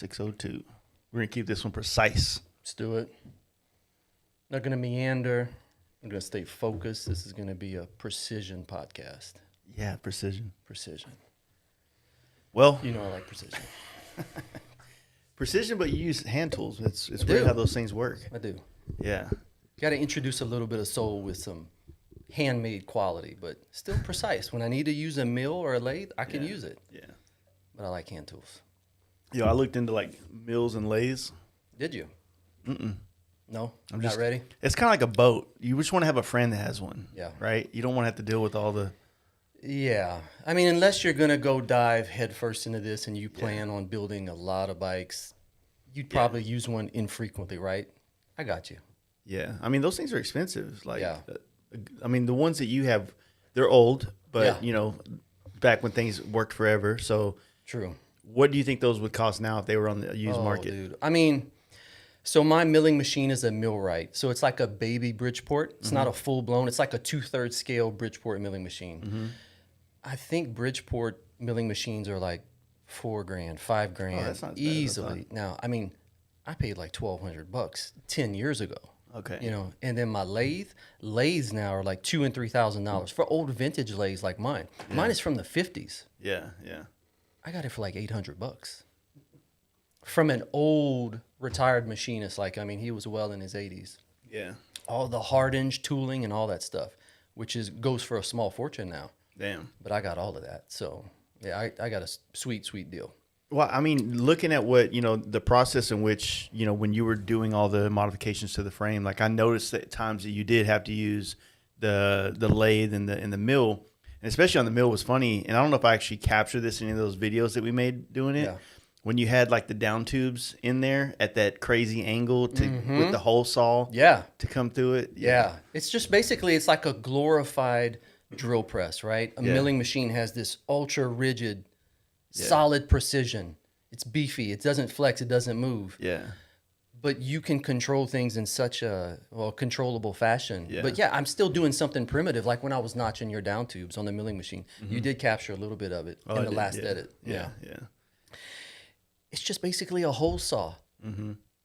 602. We're going to keep this one precise. Let's do it. Not going to meander. I'm going to stay focused. This is going to be a precision podcast. Yeah, precision. Precision. Well, you know I like precision. Precision, but you use hand tools. It's weird how those things work. I do. Yeah. Got to introduce a little bit of soul with some handmade quality, but still precise. When I need to use a mill or a lathe, I can use it. Yeah. But I like hand tools. Yo, I looked into like mills and lathes. Did you? Mm-mm. No? I'm not ready? It's kind of like a boat. You just want to have a friend that has one. Yeah. Right? You don't want to have to deal with all the... Yeah. I mean, unless you're going to go dive headfirst into this and you plan on building a lot of bikes, you'd probably use one infrequently, right? I got you. Yeah. I mean, those things are expensive. Like, yeah. I mean, the ones that you have, they're old, but, you know, back when things worked forever. So... True. What do you think those would cost now if they were on the used market? Dude. I mean, so my milling machine is a millwright. So it's like a baby Bridgeport. It's not a full-blown. It's like a 2/3 scale Bridgeport milling machine. I think Bridgeport milling machines are like $4,000, $5,000 that's not easily. Now, I mean, I paid like $1,200 10 years ago. Okay. You know, and then my lathes now are like $2,000 and $3,000 for old vintage lathes like mine. Yeah. Mine is from the 50s. Yeah, yeah. I got it for like $800 from an old retired machinist. Like, I mean, he was well in his 80s. Yeah. All the hard-inch tooling and all that stuff, which goes for a small fortune now. Damn. But I got all of that. So, yeah, I got a sweet, sweet deal. Well, I mean, looking at what, you know, the process in which, you know, when you were doing all the modifications to the frame, like I noticed that at times that you did have to use the lathe and the mill. And especially on the mill was funny, and I don't know if I actually captured this in any of those videos that we made doing it. Yeah. When you had like the down tubes in there at that crazy angle with the hole saw to come through it. Yeah. It's just basically, it's like a glorified drill press, right? A milling machine has this ultra rigid, solid precision. It's beefy. It doesn't flex. It doesn't move. Yeah. But you can control things in such a, controllable fashion. Yeah. But yeah, I'm still doing something primitive, like when I was notching your down tubes on the milling machine. You did capture a little bit of it in the last edit. Yeah. It's just basically a hole saw.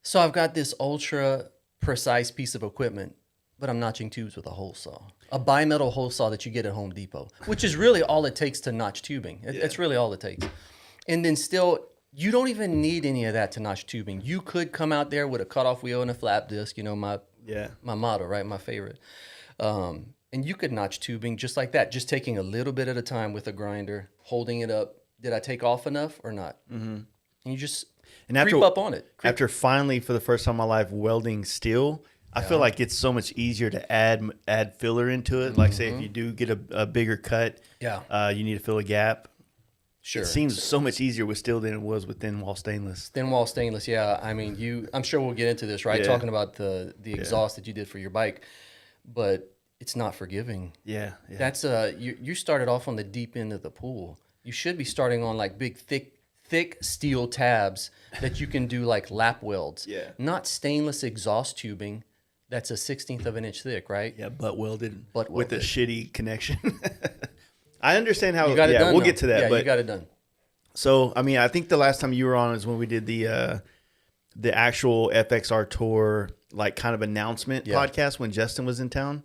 So I've got this ultra precise piece of equipment, but I'm notching tubes with a hole saw. A bimetal hole saw that you get at Home Depot, which is really all it takes to notch tubing. It's really all it takes. And then still... You don't even need any of that to notch tubing. You could come out there with a cutoff wheel and a flap disc, you know, my motto, right? My favorite. And you could notch tubing just like that, just taking a little bit at a time with a grinder, holding it up. Did I take off enough or not? And you just creep up on it. After finally, for the first time in my life, welding steel, I feel like it's so much easier to add filler into it. Like, say, if you do get a bigger cut, you need to fill a gap. Sure. It seems so much easier with steel than it was with thin wall stainless. Thin wall stainless, yeah. I mean, I'm sure we'll get into this, right? Talking about the exhaust that you did for your bike, but it's not forgiving. Yeah. That's you started off on the deep end of the pool. You should be starting on like big, thick steel tabs that you can do like lap welds. Yeah. Not stainless exhaust tubing. That's a 1/16 of an inch thick, right? Yeah, butt welded. With a shitty connection. I understand how. You got it done, we'll get to that. Yeah, but you got it done. So, I mean, I think the last time you were on is when we did the actual FXR tour, like kind of announcement podcast when Justin was in town.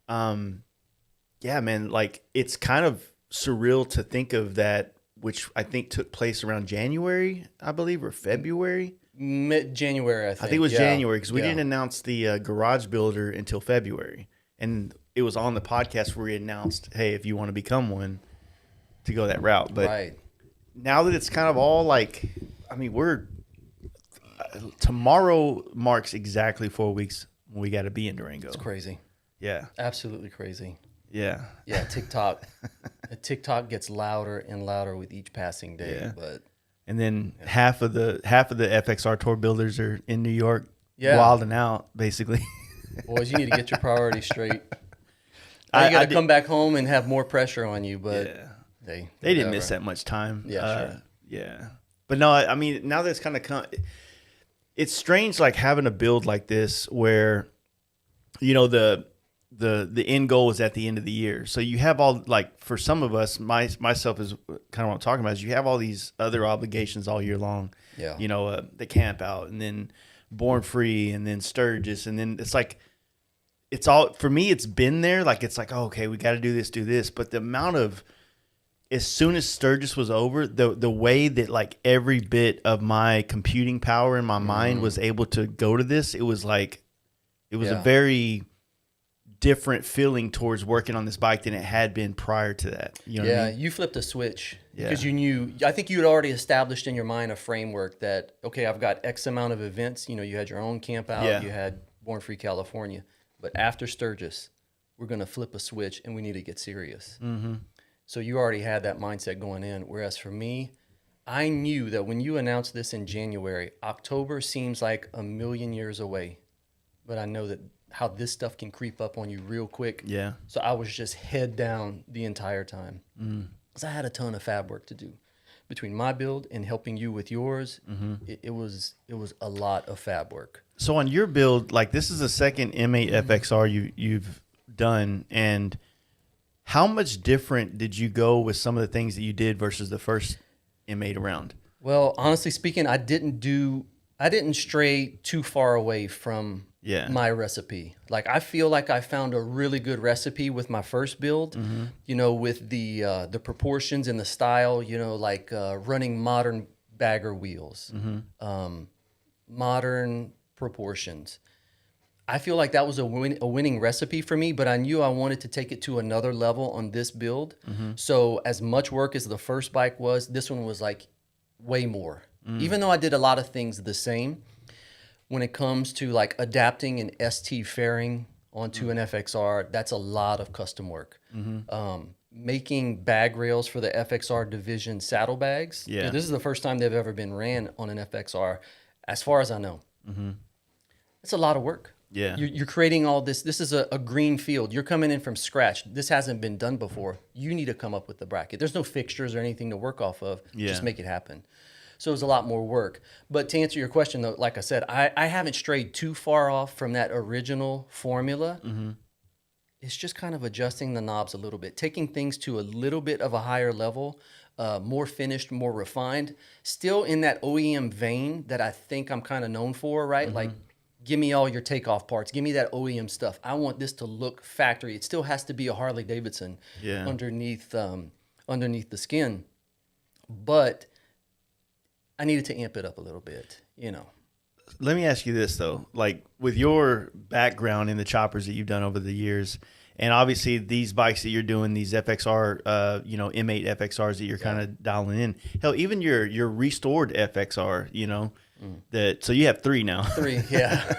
Yeah, man, like it's kind of surreal to think of that, which I think took place around January, I believe, or February. January, I think. I think it was January because we didn't announce the garage builder until February, and it was on the podcast where we announced, hey, if you want to become one, to go that route. But now that it's kind of all like, I mean, tomorrow marks exactly 4 weeks when we got to be in Durango. It's crazy. Yeah. Absolutely crazy. Yeah. Yeah, TikTok gets louder and louder with each passing day. Yeah. But and then half of the FXR tour builders are in New York wilding out, basically. Boys, you need to get your priorities straight. You got to come back home and have more pressure on you, but they didn't miss that much time. Yeah, sure. Yeah. But no, I mean, now that it's kind of it's strange, like having a build like this where, you know, the the end goal is at the end of the year. So you have all, like, for some of us, myself is kind of what I'm talking about, is you have all these other obligations all year long. Yeah. You know, the camp out, and then Born Free, and then Sturgis, and then it's like, it's all, for me, it's been there. Like, it's like, oh, okay, we got to do this. But the amount of, as soon as Sturgis was over, the way that, like, every bit of my computing power in my mind was able to go to this, it was like, it was a very different feeling towards working on this bike than it had been prior to that. You know what I mean? You flipped a switch because you knew, I think you had already established in your mind a framework that, okay, I've got X amount of events. You know, you had your own camp out, you had Born Free California, but after Sturgis, we're going to flip a switch and we need to get serious. So you already had that mindset going in. Whereas for me, I knew that when you announced this in January, October seems like a million years away, but I know that how this stuff can creep up on you real quick. Yeah. So I was just head down the entire time. Because I had a ton of fab work to do. Between my build and helping you with yours, it was a lot of fab work. So on your build, like, this is the second M8 FXR you've done, and how much different did you go with some of the things that you did versus the first M8 around? Well, honestly speaking, I didn't stray too far away from my recipe. Like, I feel like I found a really good recipe with my first build, you know, with the proportions and the style, you know, like running modern bagger wheels, modern proportions. I feel like that was a winning recipe for me, but I knew I wanted to take it to another level on this build. So as much work as the first bike was, this one was like way more. Even though I did a lot of things the same, when it comes to like adapting an ST fairing onto an FXR, that's a lot of custom work. Making bag rails for the FXR division saddlebags. Yeah. This is the first time they've ever been ran on an FXR, as far as I know. It's a lot of work. Yeah. You're creating all this. This is a green field. You're coming in from scratch. This hasn't been done before. You need to come up with the bracket. There's no fixtures or anything to work off of. Just make it happen. So it was a lot more work. But to answer your question, though, like I said, I haven't strayed too far off from that original formula. It's just kind of adjusting the knobs a little bit, taking things to a little bit of a higher level, more finished, more refined, still in that OEM vein that I think I'm kind of known for, right? Like, give me all your takeoff parts. Give me that OEM stuff. I want this to look factory. It still has to be a Harley Davidson underneath the skin. But I needed to amp it up a little bit, you know. Let me ask you this, though. Like, with your background in the choppers that you've done over the years, and obviously these bikes that you're doing, these FXR, you know, M8 FXRs that you're kind of dialing in. Hell, even your restored FXR, you know, so you have 3 now. 3, yeah.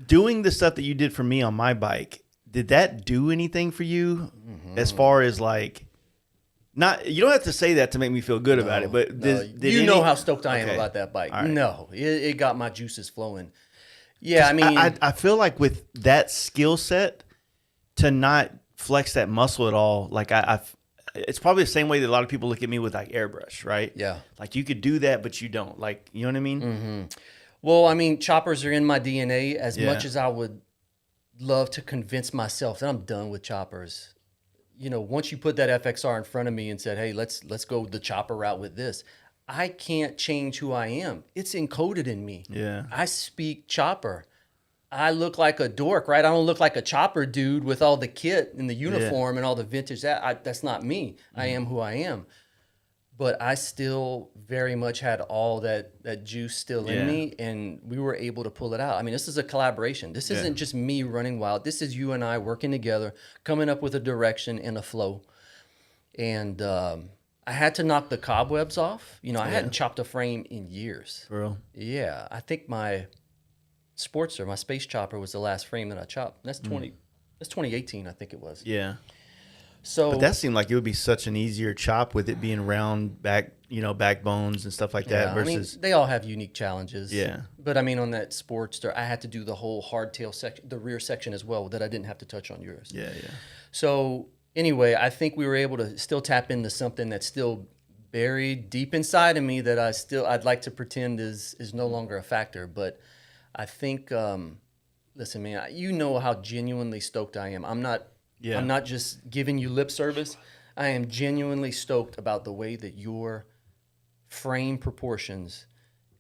Doing the stuff that you did for me on my bike, did that do anything for you as far as, like, not, you don't have to say that to make me feel good about it, but did you know how stoked I am about that bike. Right. No, it got my juices flowing. Yeah, I mean, I feel like with that skill set, to not flex that muscle at all, like it's probably the same way that a lot of people look at me with like airbrush, right? Yeah, like you could do that, but you don't. Like, you know what I mean? Well, I mean, choppers are in my DNA. As much as I would love to convince myself that I'm done with choppers, you know, once you put that FXR in front of me and said, hey, let's go the chopper route with this, I can't change who I am. It's encoded in me. Yeah. I speak chopper. I look like a dork, right? I don't look like a chopper dude with all the kit and the uniform and all the vintage. That's not me. I am who I am. But I still very much had all that juice still in me, and we were able to pull it out. I mean, this is a collaboration. This isn't just me running wild. This is you and I working together, coming up with a direction and a flow. And I had to knock the cobwebs off. You know, I hadn't chopped a frame in years. For real? Yeah. I think my Sportster, my space chopper, was the last frame that I chopped. That's 2018, I think it was. Yeah. So, but that seemed like it would be such an easier chop with it being round backbones and stuff like that. Versus, I mean, they all have unique challenges. Yeah. But I mean, on that Sportster, I had to do the whole hardtail section, the rear section as well, that I didn't have to touch on yours. Yeah. So anyway, I think we were able to still tap into something that's still buried deep inside of me that I'd like to pretend is no longer a factor. But I think Listen, man, you know how genuinely stoked I am. I'm not Yeah. I'm not just giving you lip service. I am genuinely stoked about the way that your frame proportions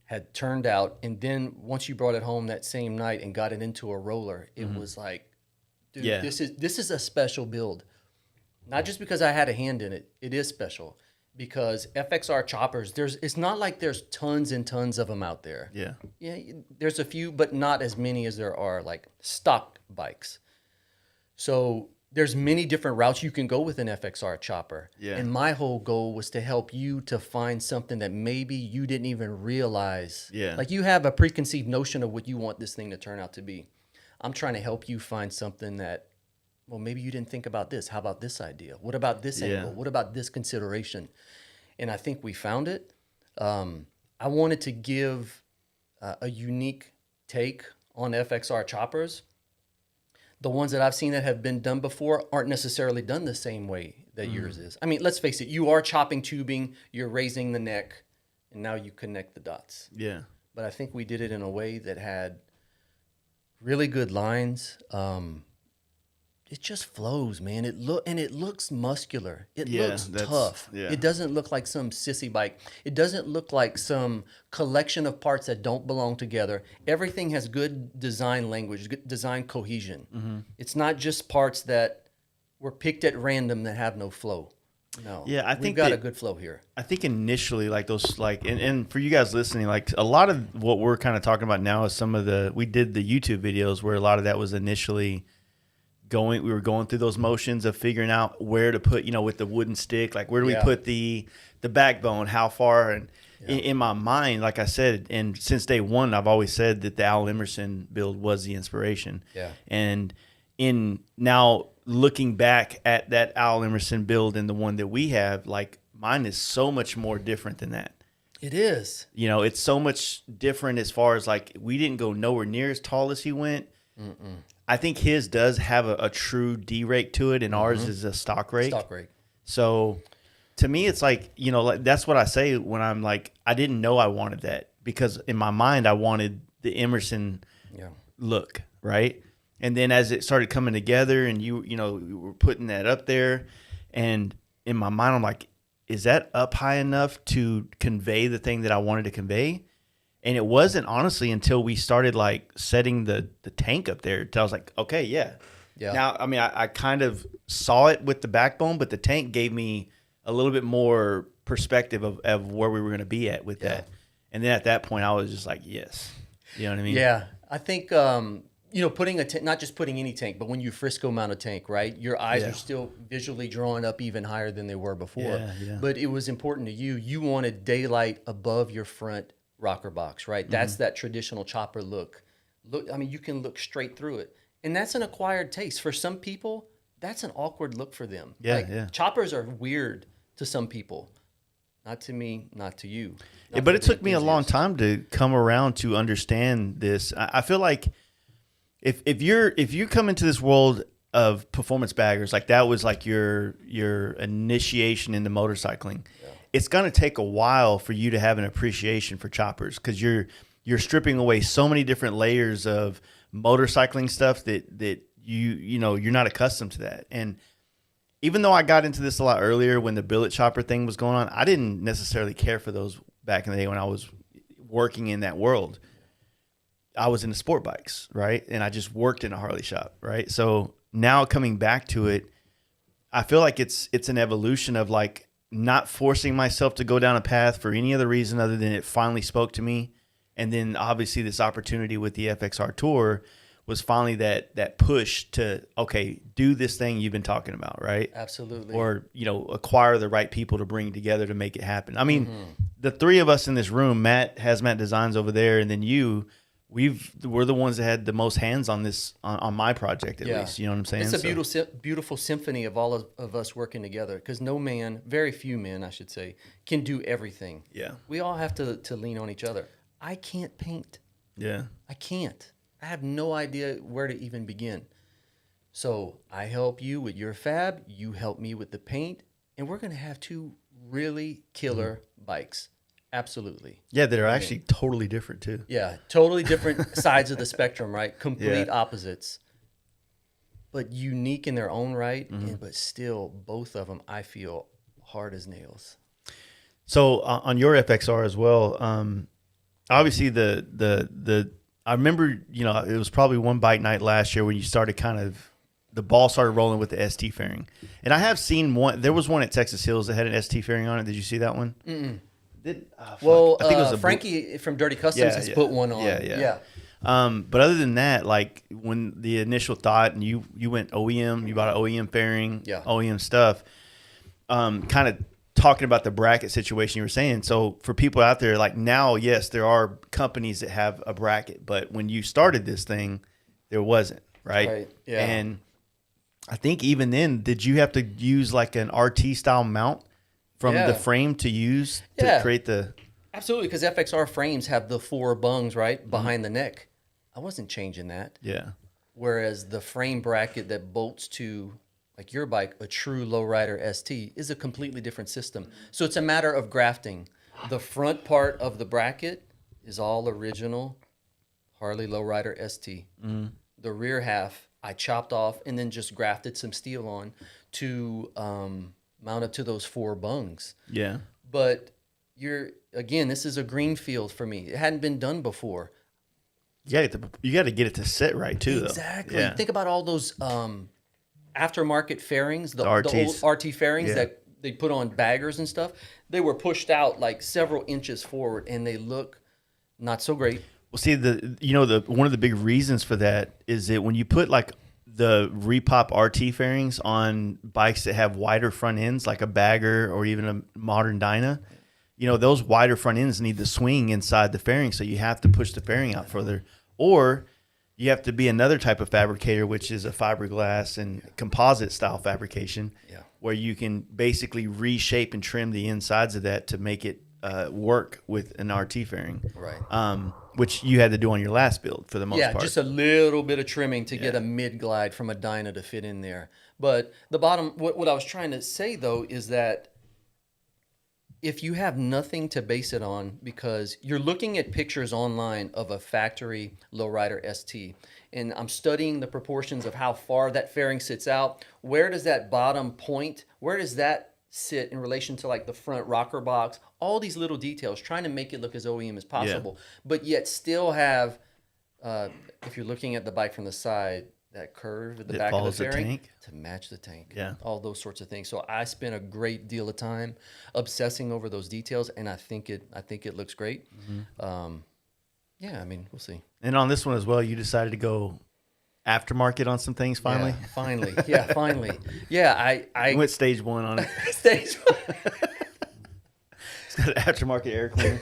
had turned out. And then once you brought it home that same night and got it into a roller, it was like, dude, Yeah. this is a special build. Not just because I had a hand in it. It is special because FXR choppers, it's not like there's tons and tons of them out there. Yeah. Yeah, there's a few, but not as many as there are like stock bikes. So there's many different routes you can go with an FXR chopper. Yeah. And my whole goal was to help you to find something that maybe you didn't even realize. Yeah. Like you have a preconceived notion of what you want this thing to turn out to be. I'm trying to help you find something that, well, maybe you didn't think about this. How about this idea? What about this angle? What about this consideration? And I think we found it. I wanted to give a unique take on FXR choppers. The ones that I've seen that have been done before aren't necessarily done the same way that yours is. I mean, let's face it, you are chopping tubing, you're raising the neck, and now you connect the dots. Yeah. But I think we did it in a way that had really good lines. It just flows, man. It looks muscular. It looks tough. Yeah. It doesn't look like some sissy bike. It doesn't look like some collection of parts that don't belong together. Everything has good design language, good design cohesion. It's not just parts that were picked at random that have no flow. No. Yeah, I think we've got that- a good flow here. I think initially, like those, like, and for you guys listening, like a lot of what we're kind of talking about now is we did the YouTube videos where a lot of that was initially we were going through those motions of figuring out where to put, with the wooden stick, like where do we put the backbone, how far, and in my mind, like I said, and since day one, I've always said that the Al Emerson build was the inspiration. Yeah. And in now looking back at that Al Emerson build and the one that we have, like mine is so much more different than that. It is. It's so much different as far as like we didn't go nowhere near as tall as he went. I think his does have a true D rake to it, and ours is a stock rake. Stock rake. So to me, it's like, like that's what I say when I'm like, I didn't know I wanted that because in my mind, I wanted the Emerson look, right? And then as it started coming together and you were putting that up there, and in my mind, I'm like, is that up high enough to convey the thing that I wanted to convey? And it wasn't honestly until we started like setting the tank up there. I was like, okay, yeah. Now, I mean, I kind of saw it with the backbone, but the tank gave me a little bit more perspective of where we were going to be at with that. And then at that point, I was just like, yes. You know what I mean? Yeah. I think, putting not just putting any tank, but when you Frisco mount a tank, right? Your eyes are still visually drawing up even higher than they were before. Yeah. But But it was important to you. You wanted daylight above your front rocker box, right? That's that traditional chopper look. I mean, you can look straight through it. And that's an acquired taste. For some people, that's an awkward look for them. Choppers are weird to some people. Not to me, not to you. But it took me a long time to come around to understand this. I feel like if you come into this world of performance baggers, like that was like your initiation into motorcycling, it's going to take a while for you to have an appreciation for choppers because you're stripping away so many different layers of motorcycling stuff that you're not accustomed to that. And even though I got into this a lot earlier when the billet chopper thing was going on, I didn't necessarily care for those back in the day when I was working in that world. I was into sport bikes, right? And I just worked in a Harley shop, right? So now coming back to it, I feel like it's an evolution of like not forcing myself to go down a path for any other reason other than it finally spoke to me. And then obviously this opportunity with the FXR Tour was finally that push to, okay, do this thing you've been talking about, right? Absolutely. Or, acquire the right people to bring together to make it happen. I mean, the three of us in this room, Matt Designs over there, and then we're the ones that had the most hands on this, on my project at least. You know what I'm saying? It's a beautiful symphony of all of us working together because very few men, I should say, can do everything. Yeah. We all have to lean on each other. I can't paint. Yeah. I can't. I have no idea where to even begin. So I help you with your fab. You help me with the paint. And we're going to have two really killer bikes. Absolutely. Yeah, they're actually totally different too. Yeah, totally different sides of the spectrum, right? Complete opposites, but unique in their own right. But still, both of them, I feel, hard as nails. So on your FXR as well, obviously I remember, you know, it was probably one bike night last year when you started the ball started rolling with the ST fairing. And I have seen one, there was one at Texas Hills that had an ST fairing on it. Did you see that one? Well, I think it was Frankie from Dirty Customs has put one on. Yeah. But other than that, like when the initial thought and you went OEM, you bought an OEM fairing, OEM stuff, kind of talking about the bracket situation you were saying. So for people out there, like now, yes, there are companies that have a bracket, but when you started this thing, there wasn't, right? Yeah. And I think even then, did you have to use like an RT style mount from the frame to use to create the... Absolutely, because FXR frames have the 4 bungs, right, behind the neck. I wasn't changing that. Yeah. Whereas the frame bracket that bolts to, like your bike, a true lowrider ST, is a completely different system. So it's a matter of grafting. The front part of the bracket is all original Harley lowrider ST. The rear half, I chopped off and then just grafted some steel on to mount up to those 4 bungs. Yeah. But again, this is a green field for me. It hadn't been done before. You got to get it to sit right too, Exactly. though. Yeah. Think about all those aftermarket fairings, the old RT fairings that they put on baggers and stuff. They were pushed out like several inches forward, and they look not so great. Well, see, one of the big reasons for that is that when you put like the repop RT fairings on bikes that have wider front ends, like a bagger or even a modern Dyna, you know, those wider front ends need the swing inside the fairing, so you have to push the fairing out further. Or you have to be another type of fabricator, which is a fiberglass and composite style fabrication, where you can basically reshape and trim the insides of that to make it work with an RT fairing. Right. Which you had to do on your last build for the most part. Yeah, just a little bit of trimming to get a mid-glide from a Dyna to fit in there. But the bottom, what I was trying to say, though, is that if you have nothing to base it on, because you're looking at pictures online of a factory lowrider ST, and I'm studying the proportions of how far that fairing sits out, where does that bottom point, where does that sit in relation to like the front rocker box, all these little details, trying to make it look as OEM as possible, but yet still have, if you're looking at the bike from the side, that curve at the back of the fairing to match the tank. Yeah. All those sorts of things. So I spent a great deal of time obsessing over those details, and I think it looks great. Yeah, I mean, we'll see. And on this one as well, you decided to go aftermarket on some things finally? Yeah, finally. Yeah, I went stage 1 on it. Stage 1. It's got an aftermarket air cleaner.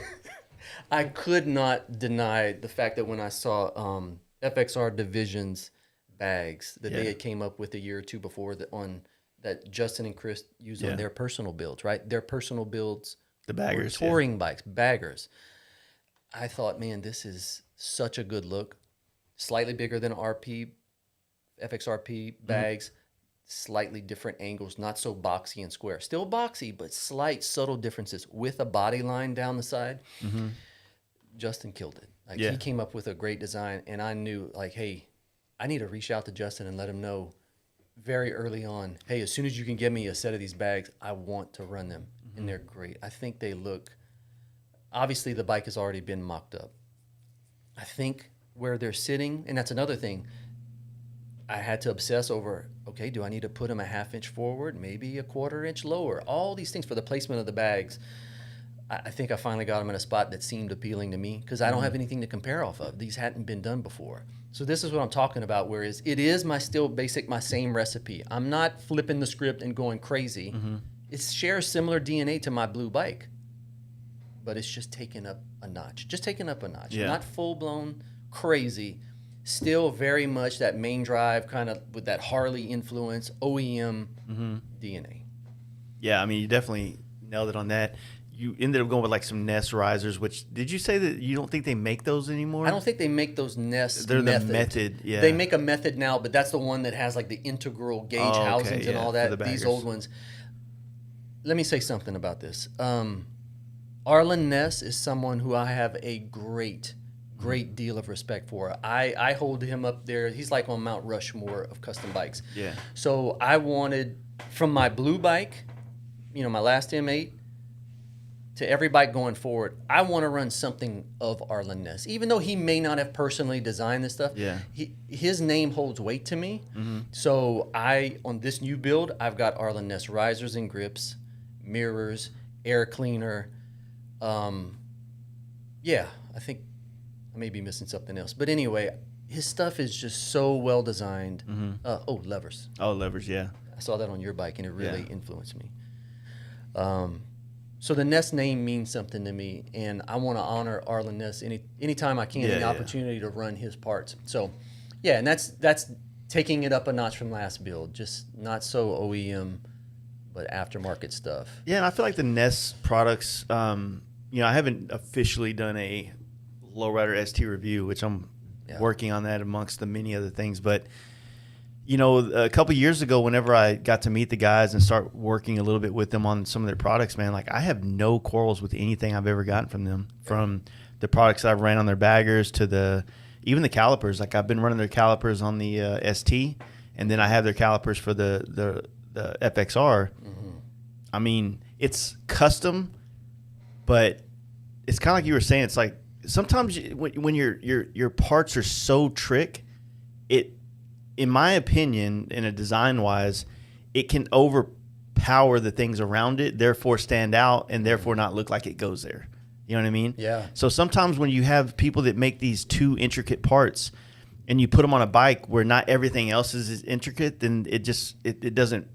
I could not deny the fact that when I saw FXR Division's bags that they had came up with a year or two before that Justin and Chris used on their personal builds, right? Their personal builds, the baggers, touring bikes, baggers. I thought, man, this is such a good look. Slightly bigger than FXRP bags, slightly different angles, not so boxy and square. Still boxy, but slight subtle differences with a body line down the side. Justin killed it. Like he came up with a great design, and I knew, like, hey, I need to reach out to Justin and let him know very early on, hey, as soon as you can get me a set of these bags, I want to run them. And they're great. I think they look, obviously the bike has already been mocked up. I think where they're sitting, and that's another thing, I had to obsess over, okay, do I need to put them a 1/2 inch forward, maybe a 1/4 inch lower? All these things for the placement of the bags. I think I finally got them in a spot that seemed appealing to me because I don't have anything to compare off of. These hadn't been done before. So this is what I'm talking about, whereas it is my same recipe. I'm not flipping the script and going crazy. It shares similar DNA to my blue bike, but it's just taken up a notch. Not full-blown crazy. Still very much that Maindrive kind of with that Harley influence, OEM DNA. Yeah, I mean, you definitely nailed it on that. You ended up going with like some Nest risers, which did you say that you don't think they make those anymore? I don't think they make those Nest. They're the Method, yeah. They make a Method now, but that's the one that has like the integral gauge housings and all that. These old ones. Let me say something about this. Arlen Ness is someone who I have a great deal of respect for. I hold him up there. He's like on Mount Rushmore of custom bikes. Yeah. So I wanted, from my blue bike, my last M8, to every bike going forward, I want to run something of Arlen Ness. Even though he may not have personally designed this stuff, Yeah. his name holds weight to me. Mm-hmm. So on this new build, I've got Arlen Ness risers and grips, mirrors, air cleaner. Yeah, I think I may be missing something else. But anyway, his stuff is just so well designed. Mm-hmm. Levers. Oh, levers, yeah. I saw that on your bike, and it really Yeah. influenced me. So the Ness name means something to me, and I want to honor Arlen Ness anytime I can, Yeah, any yeah. opportunity to run his parts. So, yeah, and that's taking it up a notch from last build, just not so OEM, but aftermarket stuff. Yeah, and I feel like the Ness products, I haven't officially done a Lowrider ST review, which I'm working on that amongst the many other things. But, a couple years ago, whenever I got to meet the guys and start working a little bit with them on some of their products, man, like I have no quarrels with anything I've ever gotten from them, from the products that I've ran on their baggers to even the calipers. Like I've been running their calipers on the ST, and then I have their calipers for the FXR. Mm-hmm. I mean, it's custom, but it's kind of like you were saying. It's like sometimes when your parts are so trick, in my opinion, in a design wise, it can overpower the things around it, therefore stand out, and therefore not look like it goes there. You know what I mean? Yeah. So sometimes when you have people that make these too intricate parts, and you put them on a bike where not everything else is as intricate, then it doesn't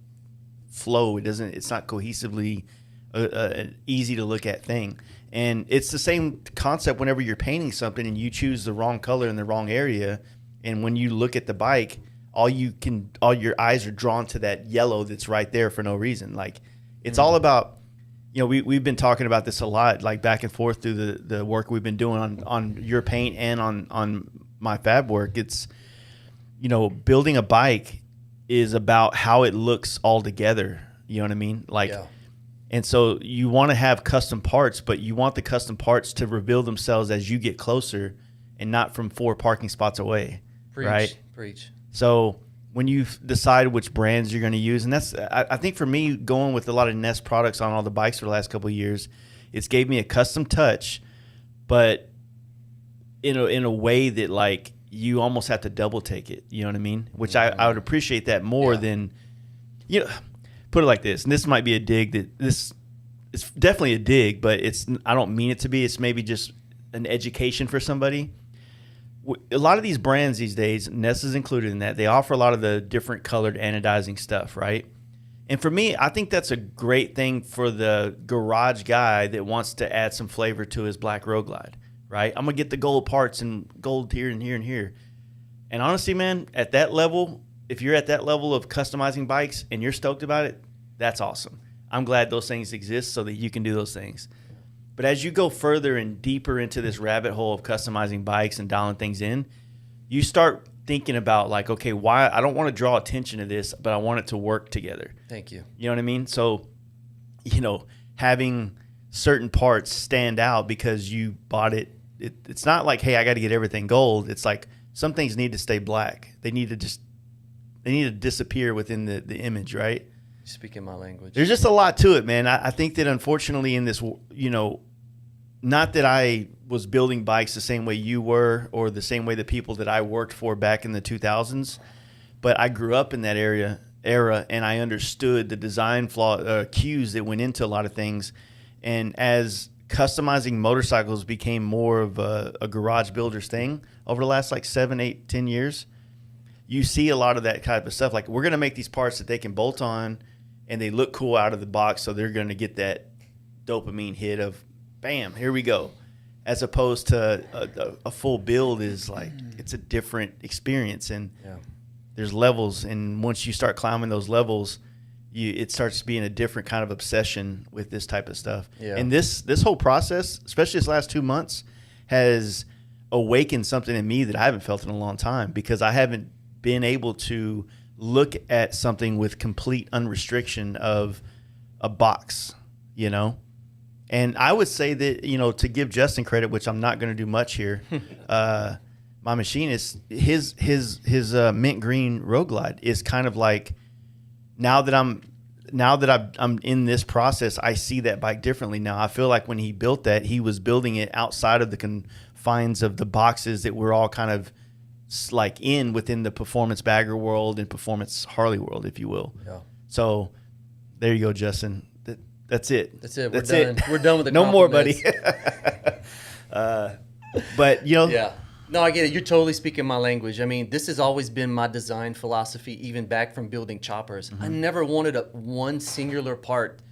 flow. It's not cohesively an easy to look at thing. And it's the same concept whenever you're painting something and you choose the wrong color in the wrong area, and when you look at the bike, all your eyes are drawn to that yellow that's right there for no reason. Like it's all about, we've been talking about this a lot, like back and forth through the work we've been doing on your paint and on my fab work. It's, building a bike is about how it looks all together. You know what I mean? Like, yeah. And so you want to have custom parts, but you want the custom parts to reveal themselves as you get closer and not from 4 parking spots away. Preach. So when you decide which brands you're going to use, and I think for me, going with a lot of Ness products on all the bikes for the last couple of years, it's gave me a custom touch, but in a way that like you almost have to double take it. You know what I mean? Which I would appreciate that more than, put it like this, and this might be a dig it's definitely a dig, but I don't mean it to be. It's maybe just an education for somebody. A lot of these brands these days, Ness is included in that, they offer a lot of the different colored anodizing stuff, right? And for me, I think that's a great thing for the garage guy that wants to add some flavor to his black Road Glide, right? I'm going to get the gold parts and gold here and here and here. And honestly, man, at that level, if you're at that level of customizing bikes and you're stoked about it, that's awesome. I'm glad those things exist so that you can do those things. But as you go further and deeper into this rabbit hole of customizing bikes and dialing things in, you start thinking about like, okay, why I don't want to draw attention to this, but I want it to work together. Thank you. You know what I mean? So, having certain parts stand out because you bought it, it's not like, hey, I got to get everything gold. It's like some things need to stay black. They need to disappear within the image, right? Speaking my language. There's just a lot to it, man. I think that unfortunately in this, not that I was building bikes the same way you were or the same way the people that I worked for back in the 2000s, but I grew up in that era and I understood the design cues that went into a lot of things. And as customizing motorcycles became more of a garage builder's thing over the last like 7, 8, 10 years, you see a lot of that type of stuff. Like we're going to make these parts that they can bolt on and they look cool out of the box, so they're going to get that dopamine hit of, bam, here we go. As opposed to a full build is like, it's a different experience, and there's levels. And once you start climbing those levels, it starts being a different kind of obsession with this type of stuff. Yeah. And this whole process, especially this last 2 months, has awakened something in me that I haven't felt in a long time, because I haven't been able to look at something with complete unrestriction of a box, And I would say that, to give Justin credit, which I'm not going to do much here, my machinist, his mint green Road Glide is kind of like, now that I'm in this process, I see that bike differently now. I feel like when he built that, he was building it outside of the confines of the boxes that we're all kind of like within the performance bagger world and performance Harley world, if you will. Yeah. So there you go, Justin. That's it. That's it. We're done. We're done with the no more, buddy. But Yeah. No, I get it. You're totally speaking my language. I mean, this has always been my design philosophy, even back from building choppers. I never wanted one singular part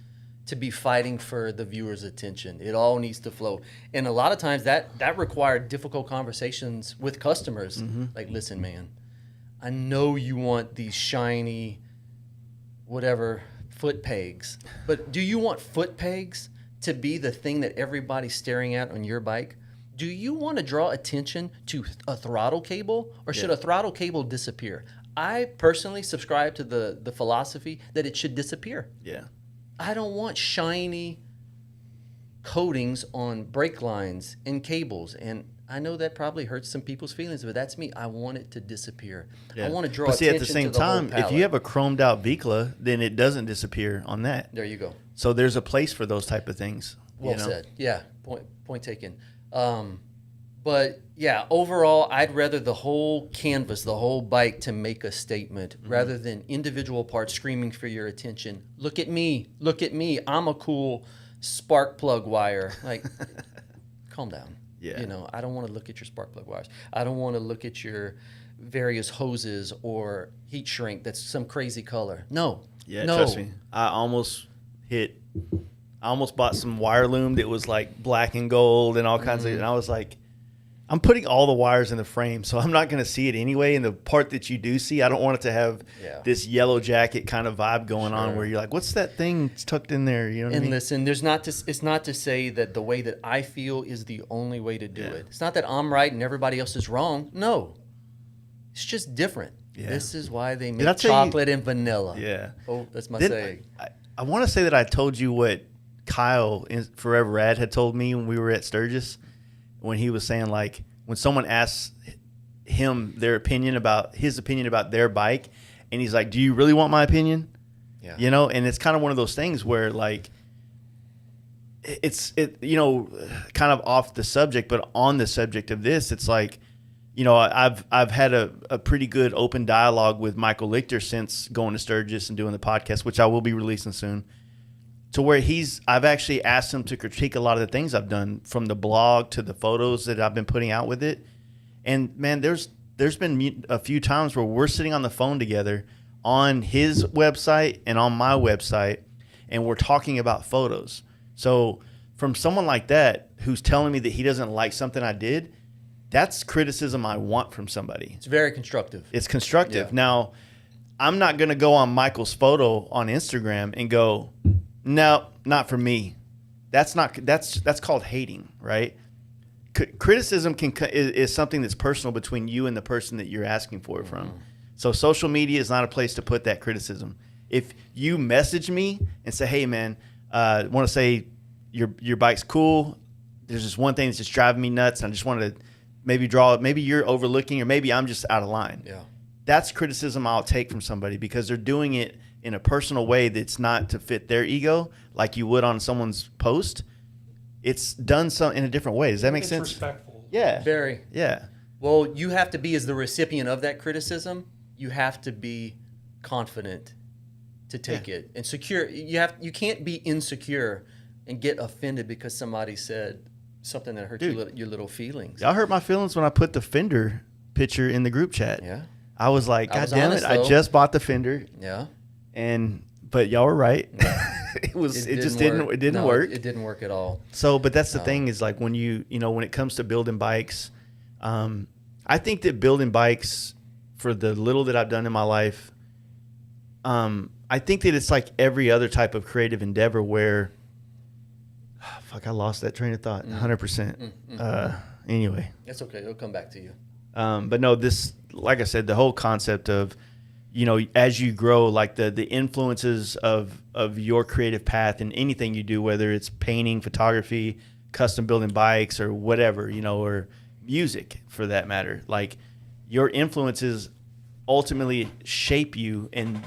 to be fighting for the viewer's attention. It all needs to flow. And a lot of times that required difficult conversations with customers. Like, listen, man, I know you want these shiny, whatever, foot pegs, but do you want foot pegs to be the thing that everybody's staring at on your bike? Do you want to draw attention to a throttle cable, or should a throttle cable disappear? I personally subscribe to the philosophy that it should disappear. Yeah. I don't want shiny coatings on brake lines and cables. And I know that probably hurts some people's feelings, but that's me. I want it to disappear. Yeah. I want to draw but see, attention at the same to the whole time, if palette. you have a chromed out Vikla, then it doesn't disappear on that. There you go. So there's a place for those type of things. Well said. Yeah, point taken. But yeah, overall, I'd rather the whole canvas, the whole bike to make a statement rather than individual parts screaming for your attention. Look at me. Look at me. I'm a cool spark plug wire. Like, calm down. Yeah. I don't want to look at your spark plug wires. I don't want to look at your various hoses or heat shrink that's some crazy color. No. Yeah, no. trust me. I almost bought some wire loom that was like black and gold and all kinds of, and I was like, I'm putting all the wires in the frame, so I'm not going to see it anyway. And the part that you do see, I don't want it to have this yellow jacket kind of vibe going on where you're like, what's that thing tucked in there? You know what I mean? Listen, it's not to say that the way that I feel is the only way to do it. It's not that I'm right and everybody else is wrong. No. It's just different. Yeah. This is why they make chocolate and vanilla. Yeah. Oh, that's my saying. I want to say that I told you what Kyle in Forever Rad had told me when we were at Sturgis, when he was saying, like, when someone asks him his opinion about their bike, and he's like, do you really want my opinion? Yeah. And it's kind of one of those things where, like, it's kind of off the subject, but on the subject of this, it's like, I've had a pretty good open dialogue with Michael Lichter since going to Sturgis and doing the podcast, which I will be releasing soon, to where I've actually asked him to critique a lot of the things I've done, from the blog to the photos that I've been putting out with it. And man, there's been a few times where we're sitting on the phone together on his website and on my website, and we're talking about photos. So from someone like that who's telling me that he doesn't like something I did, that's criticism I want from somebody. It's very constructive. It's constructive. Yeah. Now, I'm not going to go on Michael's photo on Instagram and go, no, not for me. That's called hating, right? Criticism is something that's personal between you and the person that you're asking for it from. So social media is not a place to put that criticism. If you message me and say, hey man, I want to say your bike's cool, there's just one thing that's just driving me nuts, and I just wanted to maybe you're overlooking, or maybe I'm just out of line. Yeah. That's criticism I'll take from somebody, because they're doing it in a personal way that's not to fit their ego like you would on someone's post. It's done in a different way. Does that make sense? Respectful. Yeah. Very. Yeah. Well, you have to be, as the recipient of that criticism, you have to be confident to take it and secure. You can't be insecure and get offended because somebody said something that hurt your little feelings. Y'all hurt my feelings when I put the fender picture in the group chat. Yeah. I was like, God damn it, I just bought the fender. Yeah. But y'all were right. It didn't work. It didn't work at all. So, but that's the thing, is like when when it comes to building bikes, I think that building bikes, for the little that I've done in my life, I think that it's like every other type of creative endeavor where, I lost that train of thought. 100%. Anyway. That's okay. It'll come back to you. But no, this, like I said, the whole concept of, you know, as you grow, like the influences of your creative path in anything you do, whether it's painting, photography, custom building bikes, or whatever, you know, or music for that matter, like your influences ultimately shape you and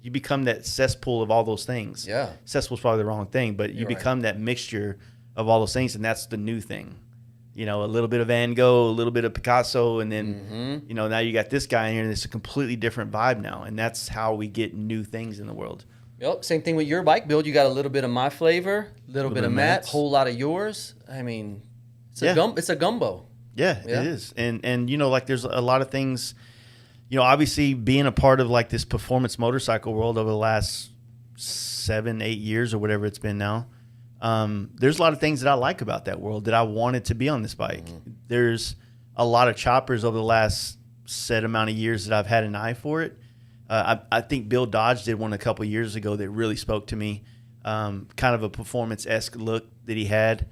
you become that cesspool of all those things. Yeah. Cesspool's probably the wrong thing, but you become that mixture of all those things, and that's the new thing. You know, a little bit of Van Gogh, a little bit of Picasso, and then, you know, now you got this guy in here, and it's a completely different vibe now, and that's how we get new things in the world. Yep, same thing with your bike build. You got a little bit of my flavor, a little bit of Matt, whole lot of yours. I mean, it's a gumbo. Yeah, it is. And, you know, like there's a lot of things, you know, obviously being a part of like this performance motorcycle world over the last 7-8 years or whatever it's been now, there's a lot of things that I like about that world that I wanted to be on this bike. There's a lot of choppers over the last set amount of years that I've had an eye for it. I think Bill Dodge did one a couple years ago that really spoke to me, kind of a performance-esque look that he had.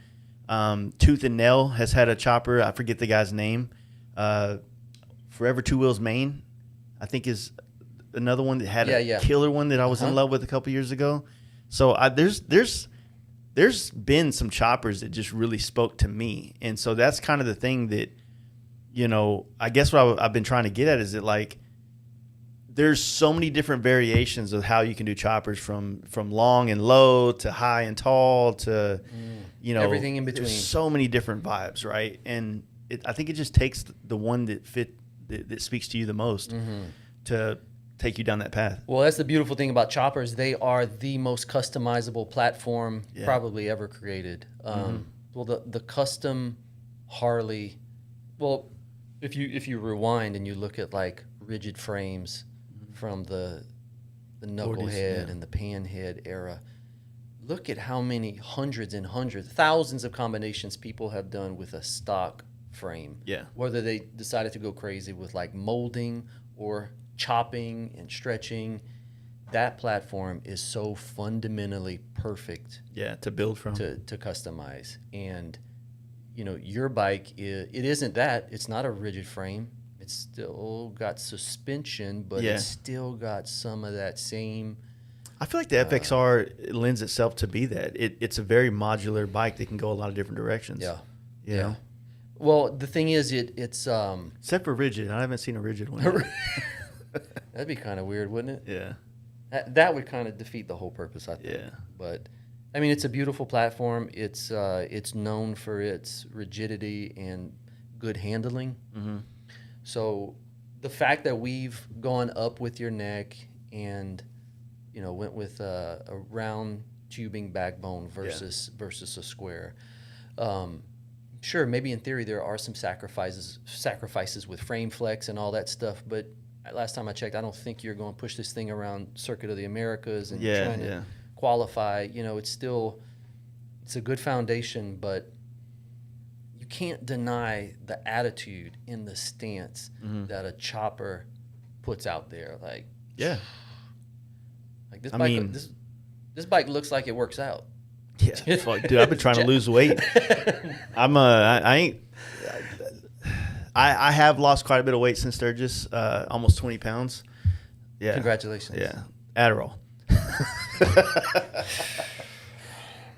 Tooth and Nail has had a chopper. I forget the guy's name. Forever Two Wheels Maine, I think, is another one that had a killer one that I was in love with a couple years ago. So there's been some choppers that just really spoke to me. And so that's kind of the thing that, you know, I guess what I've been trying to get at is that, like, there's so many different variations of how you can do choppers from long and low to high and tall to, you know, everything in between. There's so many different vibes, right? And I think it just takes the one that speaks to you the most to take you down that path. Well, that's the beautiful thing about choppers. They are the most customizable platform probably ever created. Well, the custom Harley, well, if you rewind and you look at like rigid frames from the knucklehead and the panhead era, look at how many hundreds and hundreds, thousands of combinations people have done with a stock frame. Yeah. Whether they decided to go crazy with like molding or chopping and stretching, that platform is so fundamentally perfect. Yeah, to build from. To customize. And, you know, your bike, it isn't that. It's not a rigid frame. It's still got suspension, but it's still got some of that same. I feel like the FXR lends itself to be that. It's a very modular bike that can go a lot of different directions. Yeah. You know? Well, the thing is, it's except for rigid. I haven't seen a rigid one yet. That'd be kind of weird, wouldn't it? Yeah. That would kind of defeat the whole purpose, I think. Yeah. But I mean, it's a beautiful platform. It's known for its rigidity and good handling. So the fact that we've gone up with your neck and, you know, went with a round tubing backbone versus a square. Sure, maybe in theory there are some sacrifices with frame flex and all that stuff, but last time I checked, I don't think you're going to push this thing around Circuit of the Americas and trying to qualify. You know, it's a good foundation, but you can't deny the attitude in the stance that a chopper puts out there. Like, like this bike looks like it works out. Yeah, fuck, dude, I've been trying to lose weight. I have lost quite a bit of weight since Sturgis, almost 20 pounds. Yeah. Congratulations. Yeah. Adderall.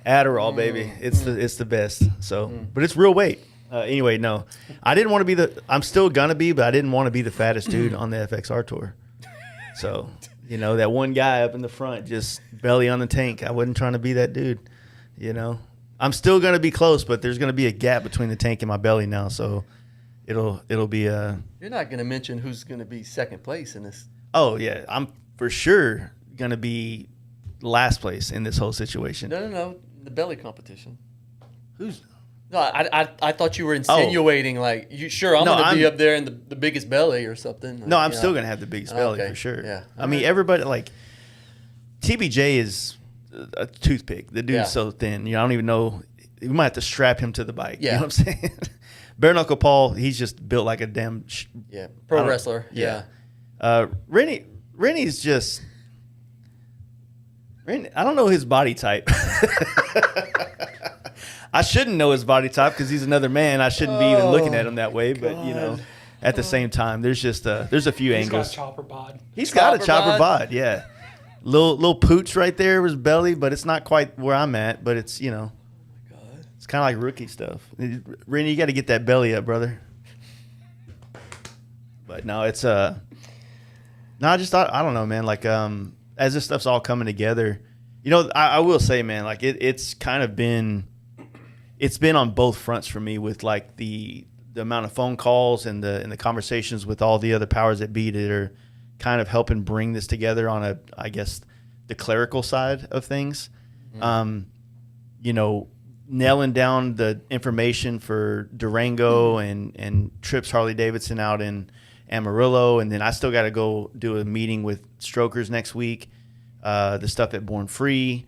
Adderall, baby. It's the best. So, but it's real weight. Anyway, no. I didn't want to be I'm still going to be, but I didn't want to be the fattest dude on the FXR tour. So, you know, that one guy up in the front, just belly on the tank. I wasn't trying to be that dude, you know. I'm still going to be close, but there's going to be a gap between the tank and my belly now, so it'll be a... You're not going to mention who's going to be second place in this. Oh, yeah. I'm for sure going to be last place in this whole situation. No. The belly competition. Who's... No, I thought you were insinuating like I'm going to be up there in the biggest belly or something. No, I'm still going to have the biggest belly for sure. Yeah. I mean, everybody, like, TBJ is a toothpick. The dude's so thin. You know, I don't even know. We might have to strap him to the bike. Yeah. You know what I'm saying? Bare Knuckle Paul, he's just built like a damn... pro wrestler. Yeah. Rennie's just... I don't know his body type. I shouldn't know his body type because he's another man. I shouldn't be even looking at him that way. But, you know, at the same time, there's just there's a few He's angles. got chopper bod. He's got a Chopper chopper bod? bod, yeah. Little pooch right there was belly, but it's not quite where I'm at. But it's it's kind of like rookie stuff. Randy, you got to get that belly up, brother. But no, it's no, I just thought, I don't know, man. Like as this stuff's all coming together, I will say, man, like it's kind of been on both fronts for me with like the amount of phone calls and the conversations with all the other powers that be that are kind of helping bring this together on I guess the clerical side of things. Nailing down the information for Durango and Trips Harley Davidson out in Amarillo, and then I still got to go do a meeting with Strokers next week. The stuff at Born Free,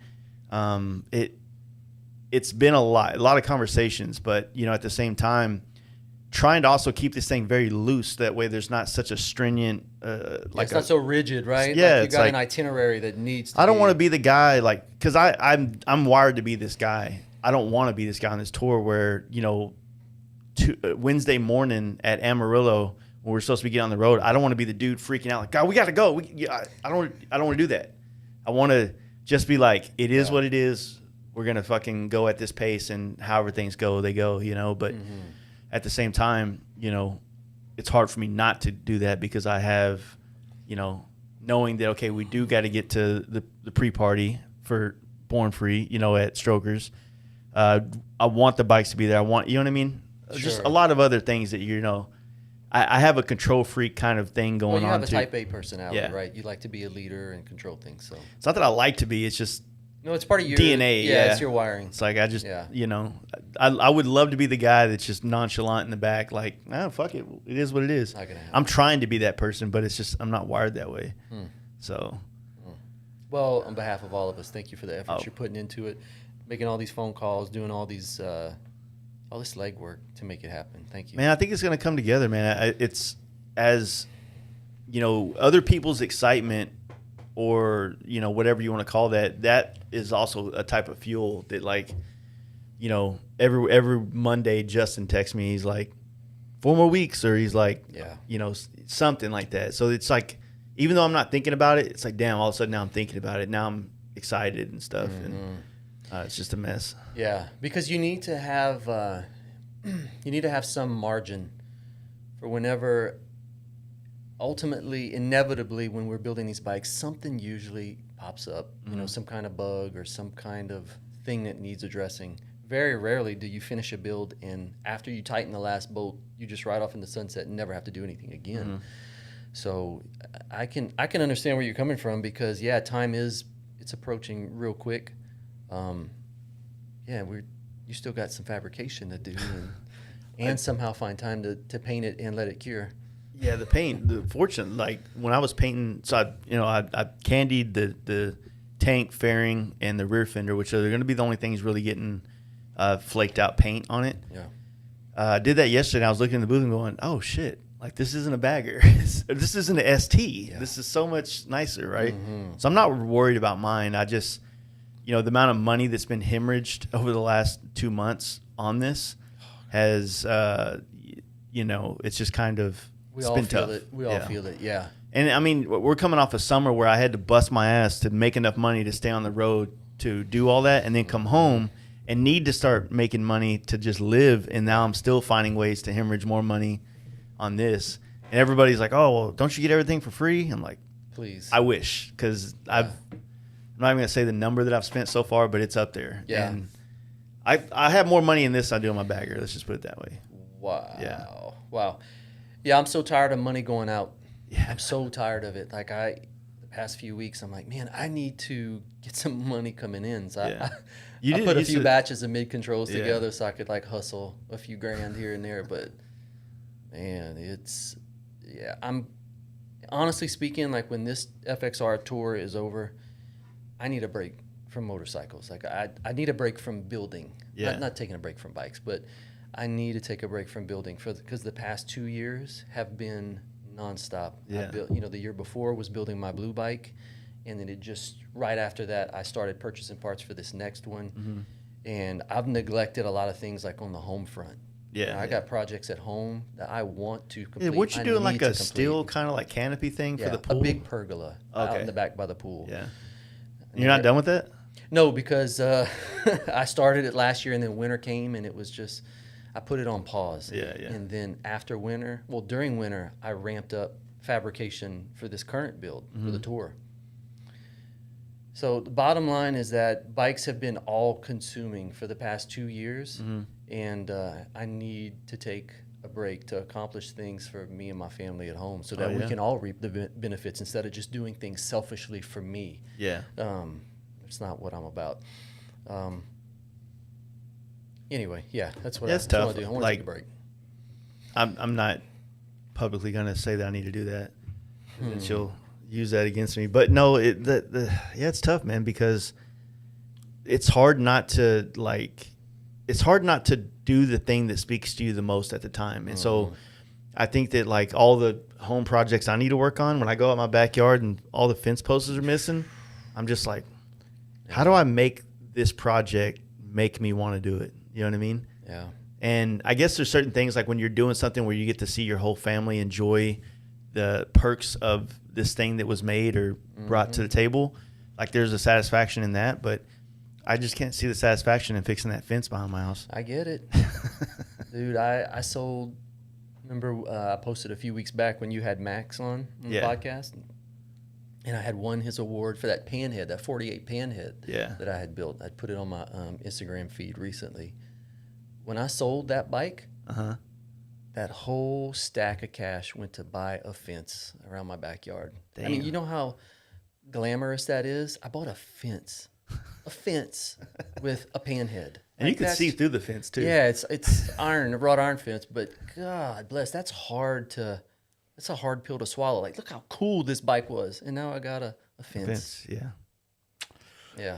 it's been a lot of conversations, but at the same time, trying to also keep this thing very loose. That way, there's not such a stringent, it's not so rigid, right? Yeah, like you it's got like, an itinerary that needs. I don't want to be the guy because I'm wired to be this guy. I don't want to be this guy on this tour where Wednesday morning at Amarillo when we're supposed to be getting on the road. I don't want to be the dude freaking out like, God, we got to go. I don't want to do that. I want to just be like, it is what it is. We're gonna fucking go at this pace, and however things go, they go. But at the same time, it's hard for me not to do that because I have, knowing that okay, we do got to get to the pre-party for Born Free, at Strokers. I want the bikes to be there. I want, you know what I mean? Sure. Just a lot of other things that I have a control freak kind of thing going on. You have a too. type A personality, Yeah. right? You like to be a leader and control things. So It's not that I like to be. It's just no, it's part of your DNA. Yeah, it's your wiring. It's like I just, I would love to be the guy that's just nonchalant in the back, like, fuck it. It is what it is. Not gonna happen. I'm trying to be that person, but it's just I'm not wired that way. So. Well, on behalf of all of us, thank you for the efforts Oh. you're putting into it, making all these phone calls, doing all these, all this legwork to make it happen. Thank you. Man, I think it's going to come together, man. It's as, other people's excitement or, whatever you want to call that is also a type of fuel that, like, every Monday Justin texts me. He's like, 4 more weeks, or he's like, something like that. So it's like, even though I'm not thinking about it, it's like, damn, all of a sudden now I'm thinking about it. Now I'm excited and stuff. And it's just a mess. Yeah, because you need to have some margin for whenever, ultimately, inevitably, when we're building these bikes, something usually pops up. Some kind of bug or some kind of thing that needs addressing. Very rarely do you finish a build and after you tighten the last bolt, you just ride off in the sunset and never have to do anything again. So I can understand where you're coming from because time it's approaching real quick. You still got some fabrication to do and somehow find time to paint it and let it cure. Yeah, the paint. Fortunately, like when I was painting, so I candied the tank, fairing, and the rear fender, which are going to be the only things really getting flaked out paint on it. Yeah. I did that yesterday. And I was looking in the booth and going, "Oh shit! Like this isn't a bagger. This isn't an ST. Yeah. This is so much nicer, right?" So I'm not worried about mine. I just, the amount of money that's been hemorrhaged over the last 2 months on this has, it's just kind of. We it's all been feel tough. it. We all feel it. Yeah. And I mean, we're coming off a summer where I had to bust my ass to make enough money to stay on the road to do all that, and then come home and need to start making money to just live. And now I'm still finding ways to hemorrhage more money on this. And everybody's like, "Oh, well, don't you get everything for free?" I'm like, please. I wish, because I'm not even gonna say the number that I've spent so far, but it's up there. Yeah. And I have more money in this than I do in my bagger. Let's just put it that way. Wow. Yeah. Wow. Yeah, I'm so tired of money going out. Yeah. I'm so tired of it. Like the past few weeks, I'm like, man, I need to get some money coming in. So I put a few batches of mid controls together so I could like hustle a few grand here and there. But man, I'm honestly speaking, like when this FXR tour is over, I need a break from motorcycles. Like I need a break from building. Yeah. Not taking a break from bikes, but I need to take a break from building because the past 2 years have been nonstop. Yeah. I built, the year before was building my blue bike, and then right after that, I started purchasing parts for this next one. And I've neglected a lot of things like on the home front. You know, Yeah. I got projects at home that I want to Yeah, complete. what you I doing, need like to a complete. steel kind of like canopy thing for Yeah, the a pool? big pergola out Okay. in the back by the pool. Yeah. And You're not done with that? No, because I started it last year and then winter came and it was just, I put it on pause. Yeah, yeah. And then after winter, well, during winter, I ramped up fabrication for this current build for the tour. So the bottom line is that bikes have been all consuming for the past 2 years. And I need to take a break to accomplish things for me and my family at home so that we yeah? can all reap the benefits instead of just doing things selfishly for me. Yeah. It's not what I'm about. Anyway, yeah, that's what Yeah, I it's want tough. to do. I want to Like, take a break. I'm not publicly gonna say that I need to do that, and she'll use that against me. But no, yeah, it's tough, man, because it's hard not to do the thing that speaks to you the most at the time. And so I think that like all the home projects I need to work on, when I go out my backyard and all the fence posts are missing, I'm just like, how do I make this project make me want to do it? You know what I mean? Yeah. And I guess there's certain things like when you're doing something where you get to see your whole family enjoy the perks of this thing that was made or brought to the table. Like there's a satisfaction in that, but I just can't see the satisfaction in fixing that fence behind my house. I get it. Dude, I sold, remember I posted a few weeks back when you had Max on the podcast? And I had won his award for that panhead, that 48 panhead that I had built. I put it on my Instagram feed recently. When I sold that bike, that whole stack of cash went to buy a fence around my backyard. Damn. I mean, you know how glamorous that is? I bought a fence with a panhead. And you can see through the fence too. Yeah, it's iron, a wrought iron fence, but God bless, that's a hard pill to swallow. Like, look how cool this bike was, and now I got a fence. Yeah.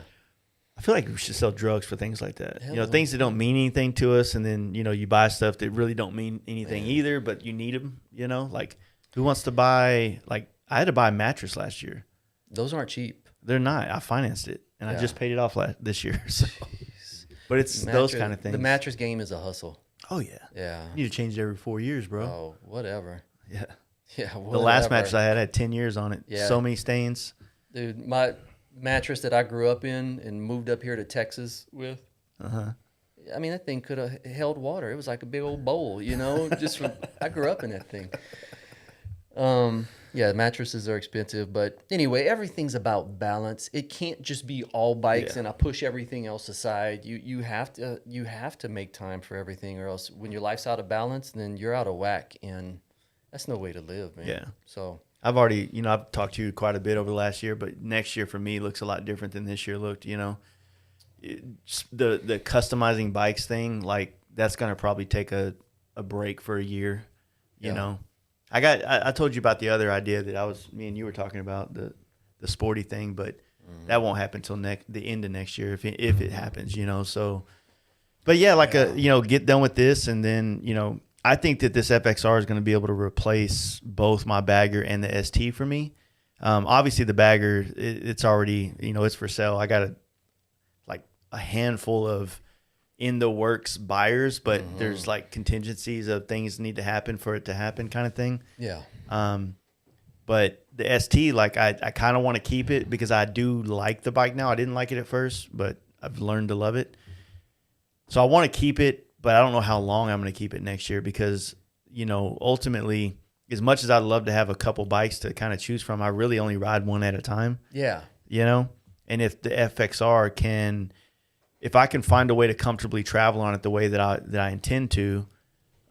I feel like we should sell drugs for things like that. Hell You know, no. things that don't mean anything to us, and then you buy stuff that really don't mean anything either, but you need them. You know, like who wants to buy? Like I had to buy a mattress last year. Those aren't cheap. They're not. I financed it, and I just paid it off this year. So. But it's those kind of things. The mattress game is a hustle. Oh yeah. Yeah. You need to change it every 4 years, bro. Oh, whatever. Yeah. Yeah. The last mattress I had 10 years on it. Yeah. So many stains. Dude, my mattress that I grew up in and moved up here to Texas with. I mean, that thing could have held water. It was like a big old bowl, I grew up in that thing. Yeah, mattresses are expensive, but anyway, everything's about balance. It can't just be all bikes and I push everything else aside. You have to make time for everything, or else when your life's out of balance, then you're out of whack, and that's no way to live, man. Yeah. So I've already, I've talked to you quite a bit over the last year, but next year for me looks a lot different than this year looked. The customizing bikes thing, like that's gonna probably take a break for a year. You know, I told you about the other idea that me and you were talking about, the sporty thing, but that won't happen till the end of next year if it happens. So, but yeah, get done with this, and then I think that this FXR is going to be able to replace both my bagger and the ST for me. Obviously the bagger, it's already, it's for sale. I got a handful of in the works buyers, but there's like contingencies of things need to happen for it to happen kind of thing. yeah. But the ST, like I kind of want to keep it because I do like the bike now. I didn't like it at first, but I've learned to love it. So I want to keep it, but I don't know how long I'm going to keep it next year because, ultimately, as much as I'd love to have a couple bikes to kind of choose from, I really only ride one at a time. Yeah. And if the FXR if I can find a way to comfortably travel on it the way that I intend to,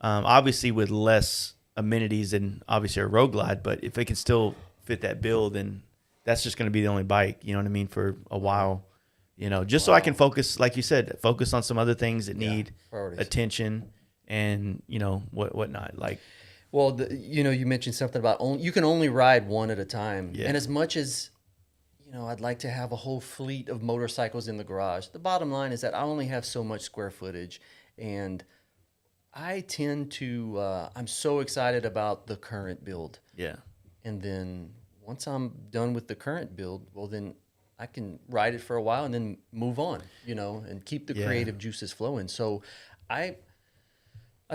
obviously with less amenities than obviously a Road Glide, but if it can still fit that build, then that's just going to be the only bike, you know what I mean, for a while, just so I can focus, like you said, focus on some other things that need attention and, whatnot. Like, well, you mentioned something about you can only ride one at a time. Yeah. And as much as, I'd like to have a whole fleet of motorcycles in the garage, the bottom line is that I only have so much square footage. And I tend to, I'm so excited about the current build. yeah. And then once I'm done with the current build, well, then I can ride it for a while and then move on, and keep the creative juices flowing. So I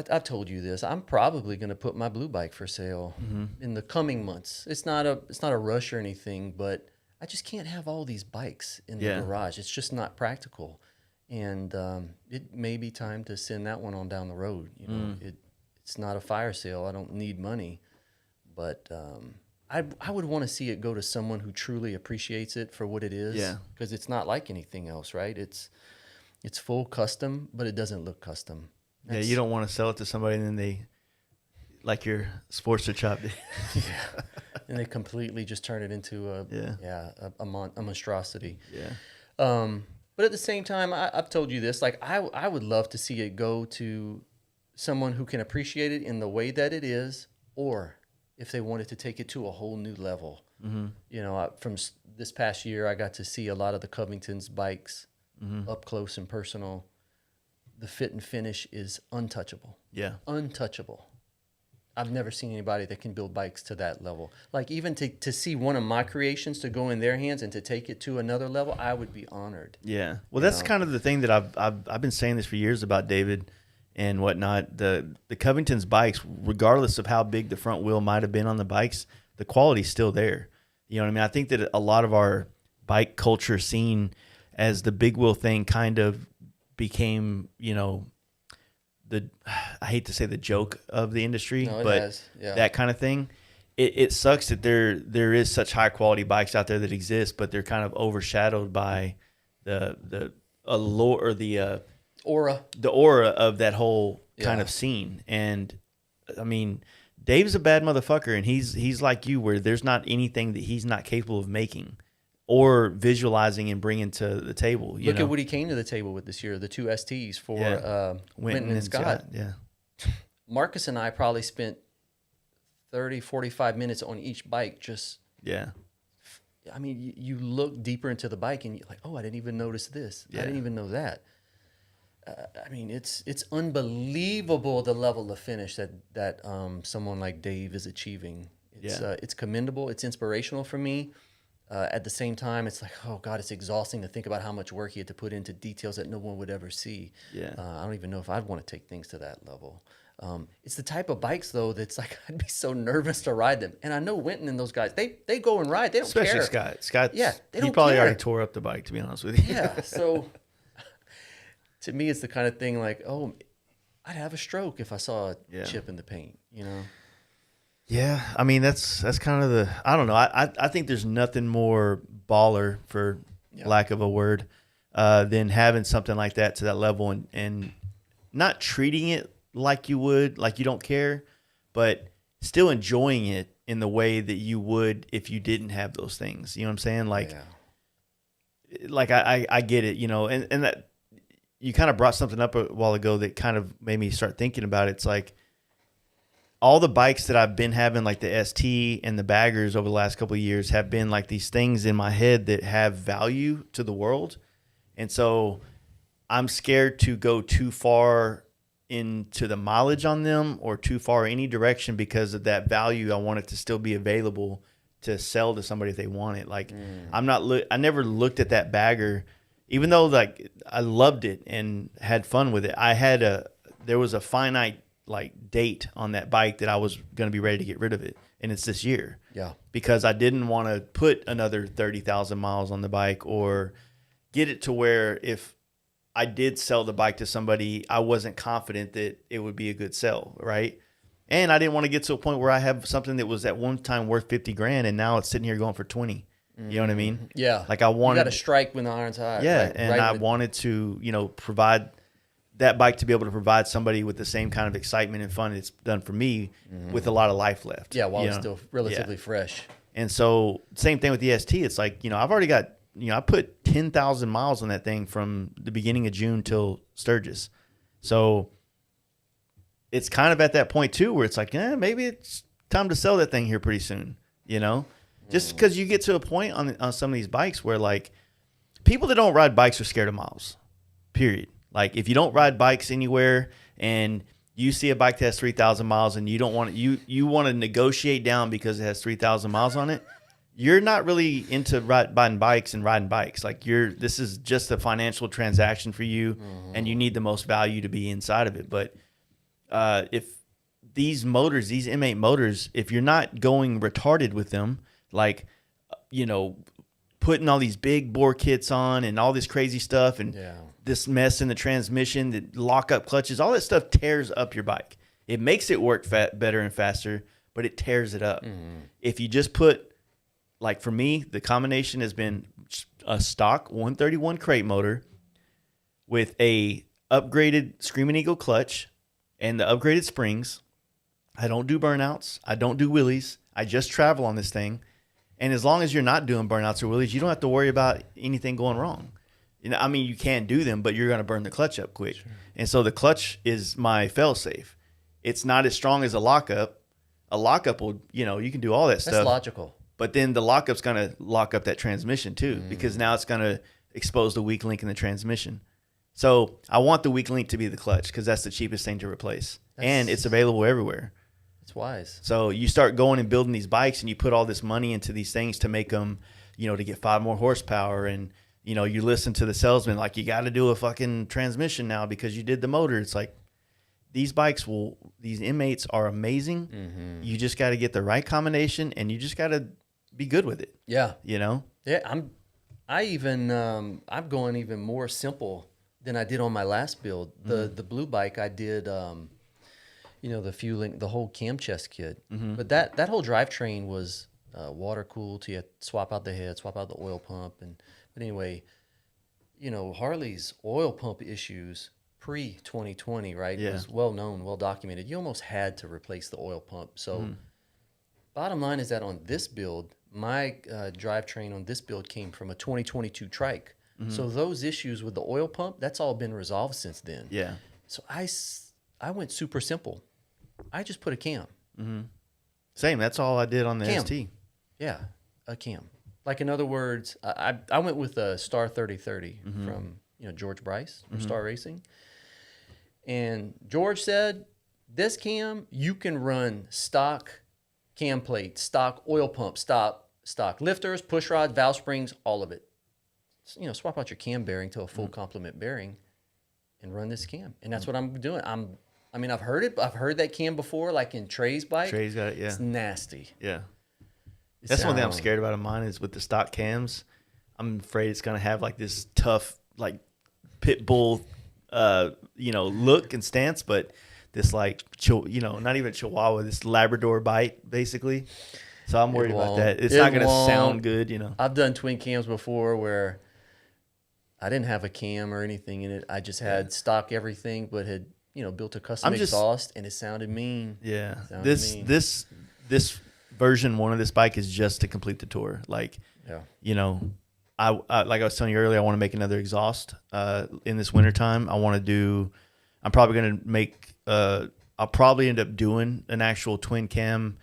I've told you this. I'm probably going to put my blue bike for sale in the coming months. It's not a rush or anything, but I just can't have all these bikes in the garage. It's just not practical, and it may be time to send that one on down the road. You know, it's not a fire sale. I don't need money, but I would want to see it go to someone who truly appreciates it for what it is. Yeah. Because it's not like anything else, right? It's full custom, but it doesn't look custom. Yeah, you don't want to sell it to somebody and then they, like your Sportster chop did. Yeah, and they completely just turn it into a monstrosity. Yeah. But at the same time, I've told you this. Like I would love to see it go to someone who can appreciate it in the way that it is, or if they wanted to take it to a whole new level. You know, from this past year, I got to see a lot of the Covington's bikes up close and personal. The fit and finish is untouchable. Yeah. Untouchable. I've never seen anybody that can build bikes to that level. Like even to see one of my creations to go in their hands and to take it to another level, I would be honored. Yeah. Well, that's kind of the thing that I've been saying this for years about David and whatnot. The Covington's bikes, regardless of how big the front wheel might have been on the bikes, the quality's still there. You know what I mean? I think that a lot of our bike culture scene as the big wheel thing kind of became, you know, I hate to say the joke of the industry, but that kind of thing. It sucks that there is such high quality bikes out there that exist, but they're kind of overshadowed by the allure or the aura of that whole kind of scene. And I mean, Dave's a bad motherfucker, and he's like you, where there's not anything that he's not capable of making or visualizing and bringing to the table. Look at what he came to the table with this year, the two STs for Winton and Scott. Yeah. Marcus and I probably spent 30, 45 minutes on each bike just... Yeah. I mean, you look deeper into the bike and you're like, oh, I didn't even notice this. I didn't even know that. I mean, it's unbelievable the level of finish that someone like Dave is achieving. It's commendable. It's inspirational for me. At the same time, it's like, oh God, it's exhausting to think about how much work he had to put into details that no one would ever see. Yeah. I don't even know if I'd want to take things to that level. It's the type of bikes though that's like I'd be so nervous to ride them. And I know Winton and those guys, they go and ride. They don't Especially care. Scott. Scott, yeah, they don't he probably care. already tore up the bike, to be honest with you. Yeah. So to me, it's the kind of thing like, oh, I'd have a stroke if I saw a chip in the paint, you know? Yeah, I mean that's kind of the, I don't know. I think there's nothing more baller, for lack of a word, than having something like that to that level and not treating it like you would, like you don't care, but still enjoying it in the way that you would if you didn't have those things. You know what I'm saying? Like I get it, you know, and that you kind of brought something up a while ago that kind of made me start thinking about it. It's like, all the bikes that I've been having, like the ST and the baggers over the last couple of years, have been like these things in my head that have value to the world. And so I'm scared to go too far into the mileage on them or too far any direction because of that value. I want it to still be available to sell to somebody if they want it. Like I never looked at that bagger, even though like I loved it and had fun with it. There was a finite like date on that bike that I was going to be ready to get rid of it. And it's this year. Yeah. Because I didn't want to put another 30,000 miles on the bike or get it to where if I did sell the bike to somebody, I wasn't confident that it would be a good sell. Right. And I didn't want to get to a point where I have something that was at one time worth 50 grand and now it's sitting here going for 20. You know what I mean? Yeah. Like I wanted, you got to strike when the iron's hot. Yeah. And I wanted to, you know, provide that bike to be able to provide somebody with the same kind of excitement and fun it's done for me with a lot of life left. Yeah, while it's still relatively fresh. And so same thing with the ST. It's like, you know, I've already got, you know, I put 10,000 miles on that thing from the beginning of June till Sturgis. So it's kind of at that point too where it's like, maybe it's time to sell that thing here pretty soon, you know? Just because you get to a point on some of these bikes where like people that don't ride bikes are scared of miles, period. Like if you don't ride bikes anywhere and you see a bike that has 3,000 miles and you don't want you want to negotiate down because it has 3,000 miles on it, you're not really into buying bikes and riding bikes. Like this is just a financial transaction for you and you need the most value to be inside of it. But if these motors, these M8 motors, if you're not going retarded with them, like, putting all these big bore kits on and all this crazy stuff and this mess in the transmission, the lock up clutches, all that stuff tears up your bike. It makes it work better and faster, but it tears it up. If you just put, like for me, the combination has been a stock 131 crate motor with a upgraded Screaming Eagle clutch and the upgraded springs. I don't do burnouts. I don't do wheelies. I just travel on this thing. And as long as you're not doing burnouts or wheelies, you don't have to worry about anything going wrong. I mean, you can do them, but you're going to burn the clutch up quick. Sure. And so the clutch is my fail-safe. It's not as strong as a lockup. A lockup will, you can do all that stuff. That's logical. But then the lockup's going to lock up that transmission too, because now it's going to expose the weak link in the transmission. So I want the weak link to be the clutch because that's the cheapest thing to replace. And it's available everywhere. It's wise. So you start going and building these bikes and you put all this money into these things to make them, to get 5 more horsepower. And, you listen to the salesman, like, you got to do a fucking transmission now because you did the motor. It's like, these M8s are amazing. You just got to get the right combination and you just got to be good with it. Yeah. Yeah. I'm going even more simple than I did on my last build. The blue bike I did, the fueling, the whole cam chest kit. But that whole drivetrain was water cooled. So you had to swap out the head, swap out the oil pump. But anyway, Harley's oil pump issues pre-2020, right? It was well known, well documented. You almost had to replace the oil pump. So bottom line is that on this build, my drivetrain on this build came from a 2022 trike. So those issues with the oil pump, that's all been resolved since then. Yeah. So I went super simple. I just put a cam. Same. That's all I did on the Cam. ST. Yeah, a cam. Like, in other words, I went with a Star 3030 from George Bryce from Star Racing. And George said, this cam, you can run stock cam plate, stock oil pump, stock lifters, push rod, valve springs, all of it. Swap out your cam bearing to a full complement bearing and run this cam. And that's what I'm doing. I've heard it. I've heard that cam before, like in Trey's bike. Trey's got it, yeah. It's nasty. Yeah. That's one thing I'm scared about of mine is with the stock cams. I'm afraid it's going to have like this tough, like pit bull, look and stance, but this like, not even Chihuahua, this Labrador bite basically. So I'm worried about that. It's not going to sound good, I've done twin cams before where I didn't have a cam or anything in it. I just had stock everything, but had, built a custom exhaust, and it sounded mean. Yeah. This version 1 of this bike is just to complete the tour. Like, I like I was telling you earlier, I want to make another exhaust in this wintertime. I'm probably going to make, I'll probably end up doing an actual twin cam.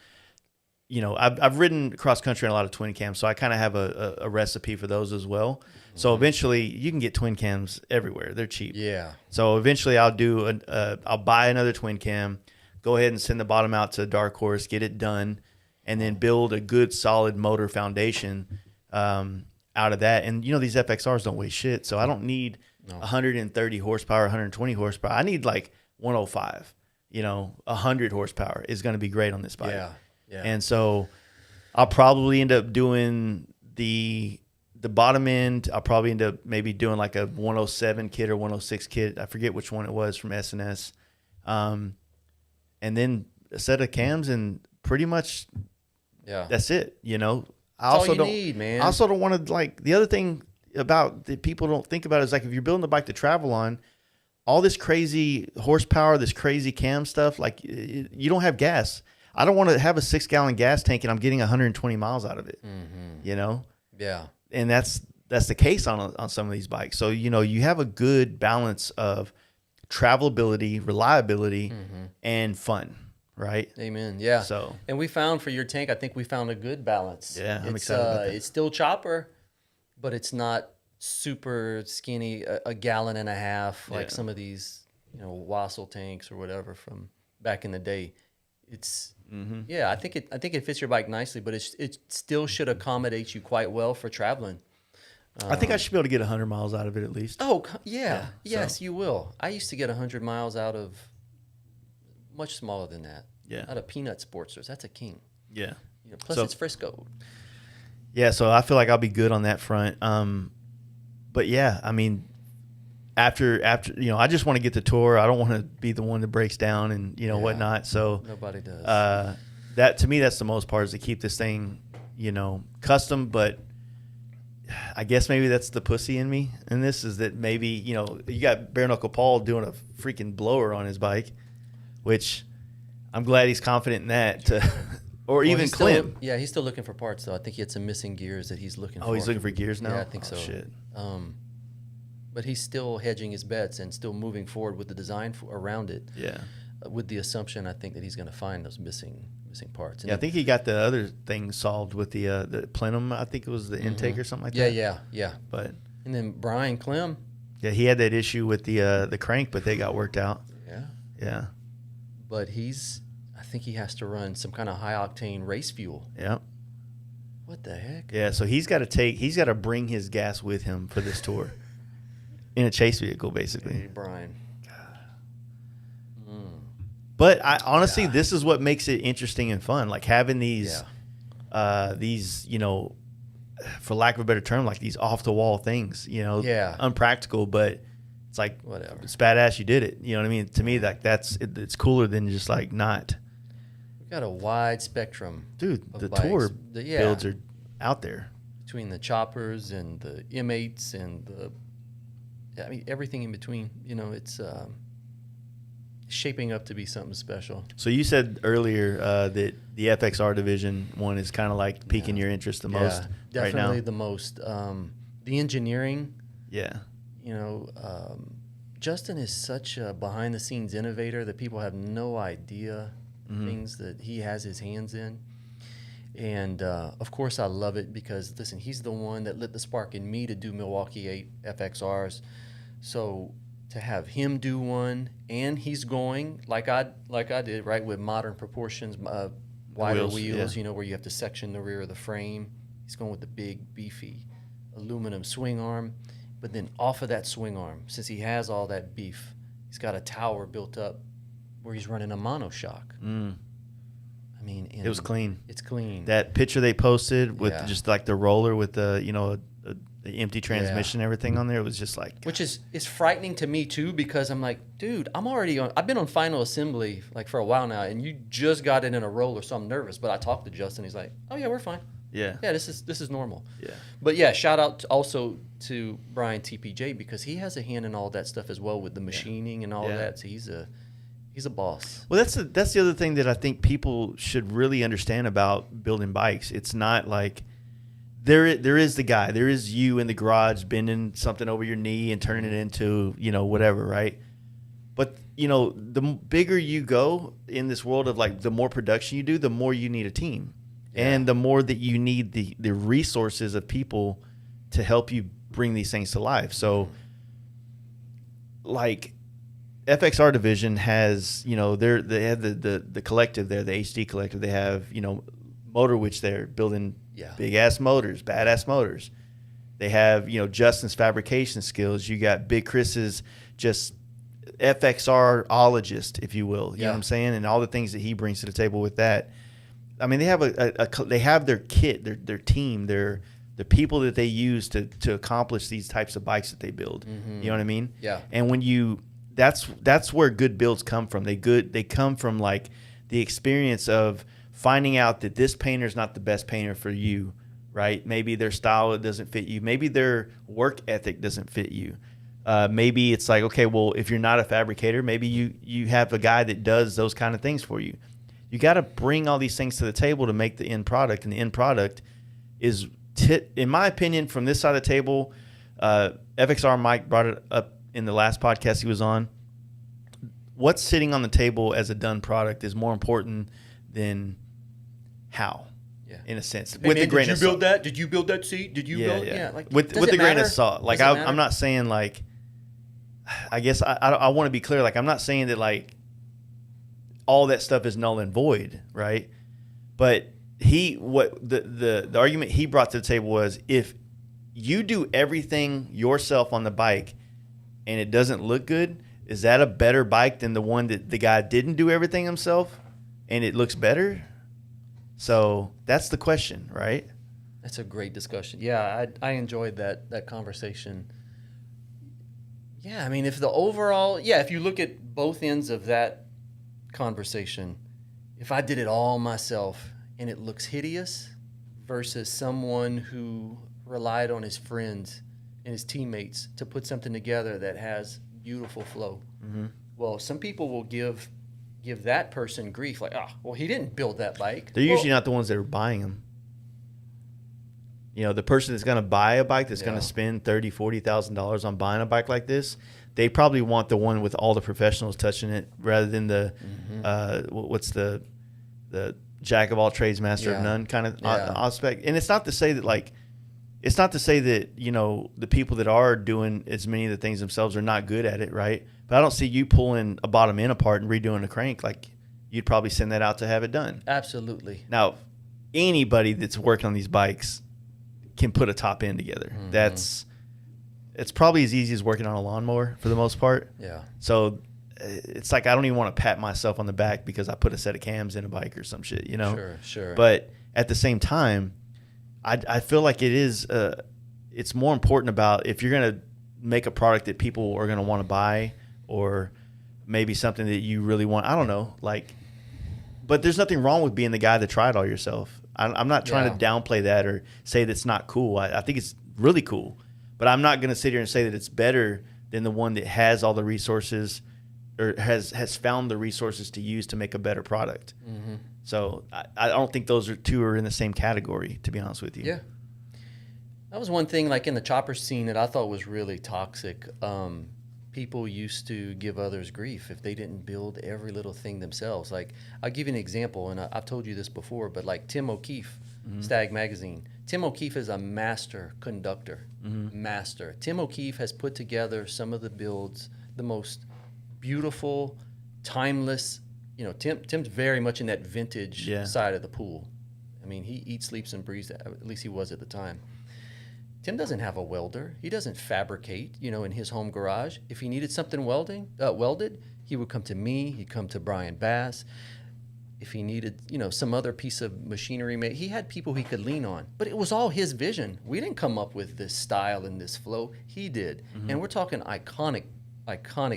I've ridden cross country on a lot of twin cams, so I kind of have a recipe for those as well. So eventually you can get twin cams everywhere. They're cheap. Yeah. So eventually I'll buy another twin cam, go ahead and send the bottom out to Dark Horse, get it done, and then build a good solid motor foundation out of that. And these FXRs don't weigh shit, so I don't need 130 horsepower, 120 horsepower. I need like 105. 100 horsepower is going to be great on this bike. Yeah. Yeah. And so I'll probably end up doing the bottom end. I'll probably end up maybe doing like a 107 kit or 106 kit. I forget which one it was from S&S. And then a set of cams, and pretty much that's it. That's all you need, man. I also don't want to, like, the other thing about that people don't think about is, like, if you're building a bike to travel on, all this crazy horsepower, this crazy cam stuff, like, you don't have gas. I don't want to have a 6-gallon gas tank and I'm getting 120 miles out of it. Yeah. And that's the case on some of these bikes. So, you have a good balance of travelability, reliability, and fun, right? Amen. Yeah. So, and we found for your tank, I think we found a good balance. Yeah, I'm excited about that. It's still chopper, but it's not super skinny, a gallon and a half, like some of these, Wassel tanks or whatever from back in the day. It's I think it fits your bike nicely, but it still should accommodate you quite well for traveling. I think I should be able to get 100 miles out of it at least. Oh yeah, yes, you will. I used to get 100 miles out of much smaller than that. Yeah. Not a Peanut Sportsters. That's a king. Yeah. Plus, it's Frisco. Yeah, so I feel like I'll be good on that front. But yeah, I mean, after I just want to get the tour. I don't want to be the one that breaks down and whatnot. So nobody does. That to me, that's the most part, is to keep this thing, custom. But I guess maybe that's the pussy in me. And this is that maybe you got Bare Knuckle Paul doing a freaking blower on his bike, which I'm glad he's confident in that. Or even Clem. Yeah, he's still looking for parts, though. I think he had some missing gears that he's looking for. Oh, he's looking for gears now? Yeah, I think so. Shit. But he's still hedging his bets and still moving forward with the design around it. Yeah. With the assumption, I think, that he's going to find those missing parts. And I think he got the other thing solved with the plenum. I think it was the intake or something like that. Yeah. But and then Brian Clem. Yeah, he had that issue with the crank, but they got worked out. Yeah. But I think he has to run some kind of high octane race fuel. Yeah. What the heck? Yeah, so he's got to bring his gas with him for this tour. In a chase vehicle, basically. Hey, Brian. But honestly, this is what makes it interesting and fun. Like having these, for lack of a better term, like these off the wall things. Unpractical, but it's like whatever. It's badass. You did it. You know what I mean? To me, like it's cooler than just like not. We've got a wide spectrum. Dude, the bikes. tour builds are out there. Between the choppers and the M8s and everything in between. It's shaping up to be something special. So you said earlier that the FXR Division 1 is kind of like piquing your interest the most right now. Definitely the most. The engineering. Yeah. Justin is such a behind-the-scenes innovator that people have no idea things that he has his hands in. And, of course, I love it because, listen, he's the one that lit the spark in me to do Milwaukee 8 FXRs. So to have him do one, and he's going like I did, right, with modern proportions, wider wheels, where you have to section the rear of the frame. He's going with the big, beefy aluminum swing arm. But then off of that swing arm, since he has all that beef, he's got a tower built up where he's running a monoshock. I mean, it was clean. It's clean. That picture they posted with just like the roller with the the empty transmission and everything on there, it was just like, which is frightening to me too, because I'm like, dude, I've been on final assembly like for a while now, and you just got it in a roller, so I'm nervous. But I talked to Justin, he's like, oh yeah, we're fine. Yeah, this is normal. Yeah, but yeah, shout out also to Brian TPJ, because he has a hand in all that stuff as well with the machining and all of that. So he's a boss. Well, that's the other thing that I think people should really understand about building bikes. It's not like there is the guy, there is you in the garage bending something over your knee and turning it into whatever, right? But the bigger you go in this world of like the more production you do, the more you need a team. And the more that you need the resources of people to help you bring these things to life. So, like, FXR Division has, they have the collective there, the HD collective. They have, Motor Witch there building big-ass motors, badass motors. They have, Justin's fabrication skills. You got Big Chris's just FXR-ologist, if you will. You know what I'm saying? And all the things that he brings to the table with that. I mean, they have they have their kit, their team, the people that they use to accomplish these types of bikes that they build. You know what I mean? Yeah. And when that's where good builds come from. They come from like the experience of finding out that this painter is not the best painter for you, right? Maybe their style doesn't fit you. Maybe their work ethic doesn't fit you. Maybe it's like, okay, well, if you're not a fabricator, maybe you have a guy that does those kind of things for you. You got to bring all these things to the table to make the end product, and the end product is, in my opinion, from this side of the table, FXR Mike brought it up in the last podcast he was on. What's sitting on the table as a done product is more important than how, in a sense. Hey, with the grain of salt. Did you build that seat? Did you build? Yeah. Like, with the grain of salt. Like I'm not saying like. I guess I want to be clear. Like I'm not saying that like all that stuff is null and void, right? But the argument he brought to the table was, if you do everything yourself on the bike and it doesn't look good, is that a better bike than the one that the guy didn't do everything himself and it looks better? So that's the question, right? That's a great discussion. Yeah, I enjoyed that conversation. Yeah, I mean, if you look at both ends of that conversation, if I did it all myself and it looks hideous versus someone who relied on his friends and his teammates to put something together that has beautiful flow. Mm-hmm. Well, some people will give that person grief, like, well, he didn't build that bike. They're usually not the ones that are buying them. You know, the person that's going to buy a bike that's going to spend $30,000, $40,000 on buying a bike like this, they probably want the one with all the professionals touching it rather than the what's the jack of all trades, master of none kind of aspect. And it's not to say that you know, the people that are doing as many of the things themselves are not good at it, right? But I don't see you pulling a bottom end apart and redoing a crank. Like, you'd probably send that out to have it done. Absolutely. Now, anybody that's working on these bikes can put a top end together. Mm-hmm. It's probably as easy as working on a lawnmower for the most part. Yeah. So it's like I don't even want to pat myself on the back because I put a set of cams in a bike or some shit, you know? Sure. But at the same time, I feel like it's more important about if you're going to make a product that people are going to want to buy, or maybe something that you really want. I don't know. But there's nothing wrong with being the guy that tried all yourself. I'm not trying to downplay that or say that's not cool. I think it's really cool. But I'm not going to sit here and say that it's better than the one that has all the resources or has found the resources to use to make a better product. Mm-hmm. So I don't think those two are in the same category, to be honest with you. Yeah. That was one thing, like in the chopper scene, that I thought was really toxic. People used to give others grief if they didn't build every little thing themselves. Like, I'll give you an example, and I've told you this before, but like Tim O'Keefe, Stag Magazine. Tim O'Keefe is a master conductor. Master. Tim O'Keefe has put together some of the builds, the most beautiful, timeless. You know, Tim's very much in that vintage side of the pool. I mean, he eats, sleeps, and breathes that. At least he was at the time. Tim doesn't have a welder. He doesn't fabricate, you know, in his home garage. If he needed something welded, he would come to me. He'd come to Brian Bass. If he needed, you know, some other piece of machinery made, he had people he could lean on. But it was all his vision. We didn't come up with this style and this flow. He did. Mm-hmm. And we're talking iconic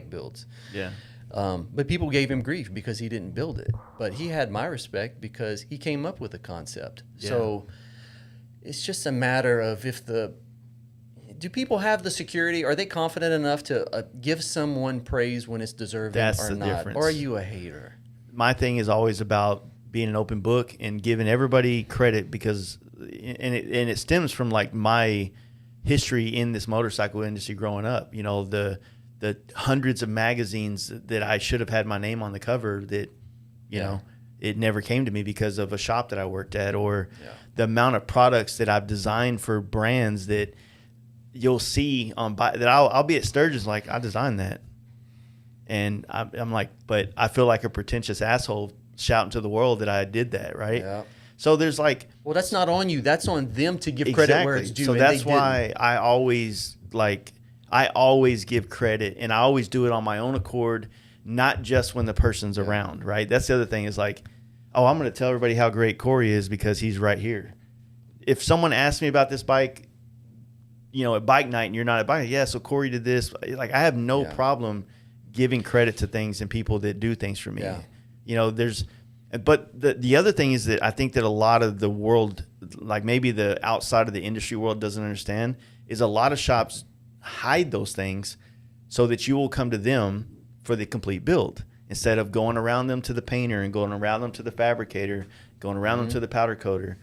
builds. Yeah. But people gave him grief because he didn't build it. But he had my respect because he came up with the concept. Yeah. So it's just a matter of do people have the security? Are they confident enough to give someone praise when it's deserving That's or the not? difference. Or are you a hater? My thing is always about being an open book and giving everybody credit because, and it stems from like my history in this motorcycle industry growing up. You know, the hundreds of magazines that I should have had my name on the cover that, you know, it never came to me because of a shop that I worked at, or the amount of products that I've designed for brands that you'll see that I'll be at Sturgis like, I designed that. And I'm like, but I feel like a pretentious asshole shouting to the world that I did that, right? Yeah. So there's like... Well, that's not on you. That's on them to give credit where it's due. So that's why I always give credit, and I always do it on my own accord, not just when the person's around, right? That's the other thing is like, oh, I'm going to tell everybody how great Cory is because he's right here. If someone asks me about this bike, you know, at bike night and you're not at bike night, so Cory did this. Like, I have no problem giving credit to things and people that do things for me. Yeah. You know, but the other thing is that I think that a lot of the world, like maybe the outside of the industry world doesn't understand, is a lot of shops hide those things so that you will come to them for the complete build instead of going around them to the painter and going around them to the fabricator, going around them to the powder coater.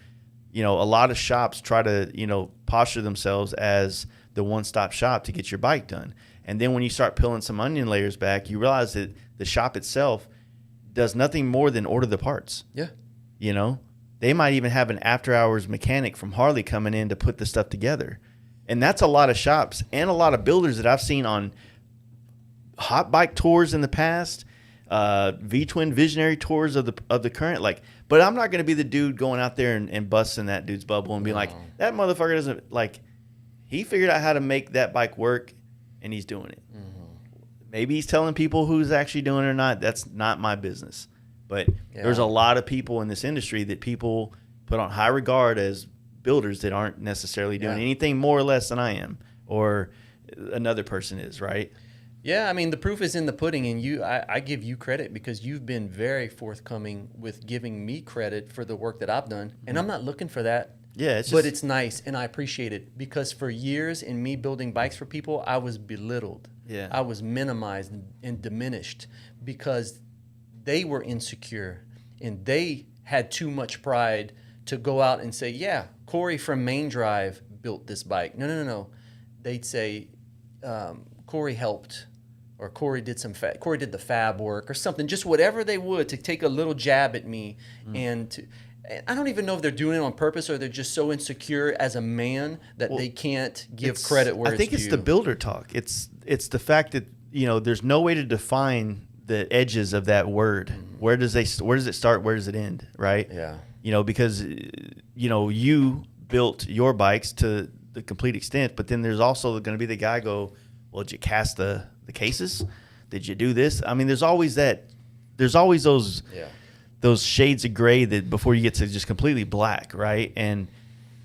You know, a lot of shops try to, you know, posture themselves as the one-stop shop to get your bike done. And then when you start peeling some onion layers back, you realize that the shop itself does nothing more than order the parts. Yeah. You know, they might even have an after-hours mechanic from Harley coming in to put the stuff together. And that's a lot of shops and a lot of builders that I've seen on hot bike tours in the past, V-twin visionary tours of the current. Like, but I'm not going to be the dude going out there and busting that dude's bubble and being like, that motherfucker doesn't, like, he figured out how to make that bike work and he's doing it. Mm-hmm. maybe he's telling people who's actually doing it or not. That's not my business. But there's a lot of people in this industry that people put on high regard as builders that aren't necessarily doing anything more or less than I am or another person is, right? Yeah, I mean, the proof is in the pudding, and I give you credit because you've been very forthcoming with giving me credit for the work that I've done, and I'm not looking for that. Yeah, but it's nice, and I appreciate it because for years in me building bikes for people, I was belittled. Yeah. I was minimized and diminished because they were insecure and they had too much pride to go out and say, yeah, Cory from Maindrive built this bike. No. They'd say, Cory helped, or Cory did Cory did the fab work or something, just whatever they would to take a little jab at me. And I don't even know if they're doing it on purpose or they're just so insecure as a man that they can't give credit where it's due. I think it's the builder talk. It's the fact that, there's no way to define the edges of that word. Where does it start? Where does it end? Right. Yeah. Because, you built your bikes to the complete extent, but then there's also going to be the guy go, well, did you cast the cases? Did you do this? I mean, there's always those shades of gray that before you get to just completely black. Right. And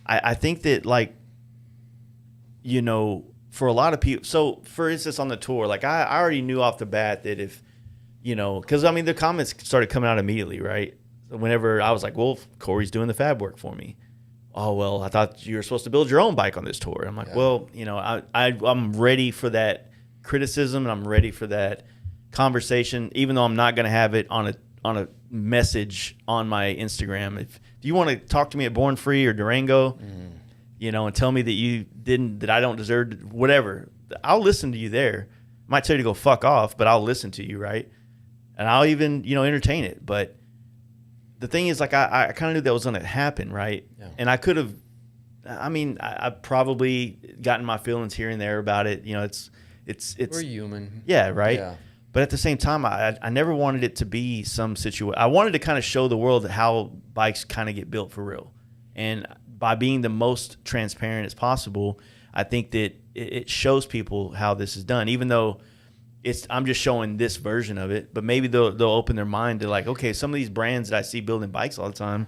I think that for a lot of people, so for instance, on the tour, like I already knew off the bat that if, cause I mean, the comments started coming out immediately. Right. Whenever I was like, well, Cory's doing the fab work for me. Oh, well, I thought you were supposed to build your own bike on this tour. I'm like, well, I'm ready for that criticism and I'm ready for that conversation, even though I'm not going to have it on a message on my Instagram. If you want to talk to me at Born Free or Durango, and tell me that I don't deserve whatever, I'll listen to you there. I might tell you to go fuck off, but I'll listen to you, right? And I'll even, entertain it. But the thing is, like, I kind of knew that was going to happen, right? Yeah. And I could have, I probably gotten my feelings here and there about it. It's we're human. Yeah, right? Yeah. But at the same time, I never wanted it to be some situation. I wanted to kind of show the world how bikes kind of get built for real. And by being the most transparent as possible, I think that it shows people how this is done, even though I'm just showing this version of it, but maybe they'll open their mind to like, okay, some of these brands that I see building bikes all the time,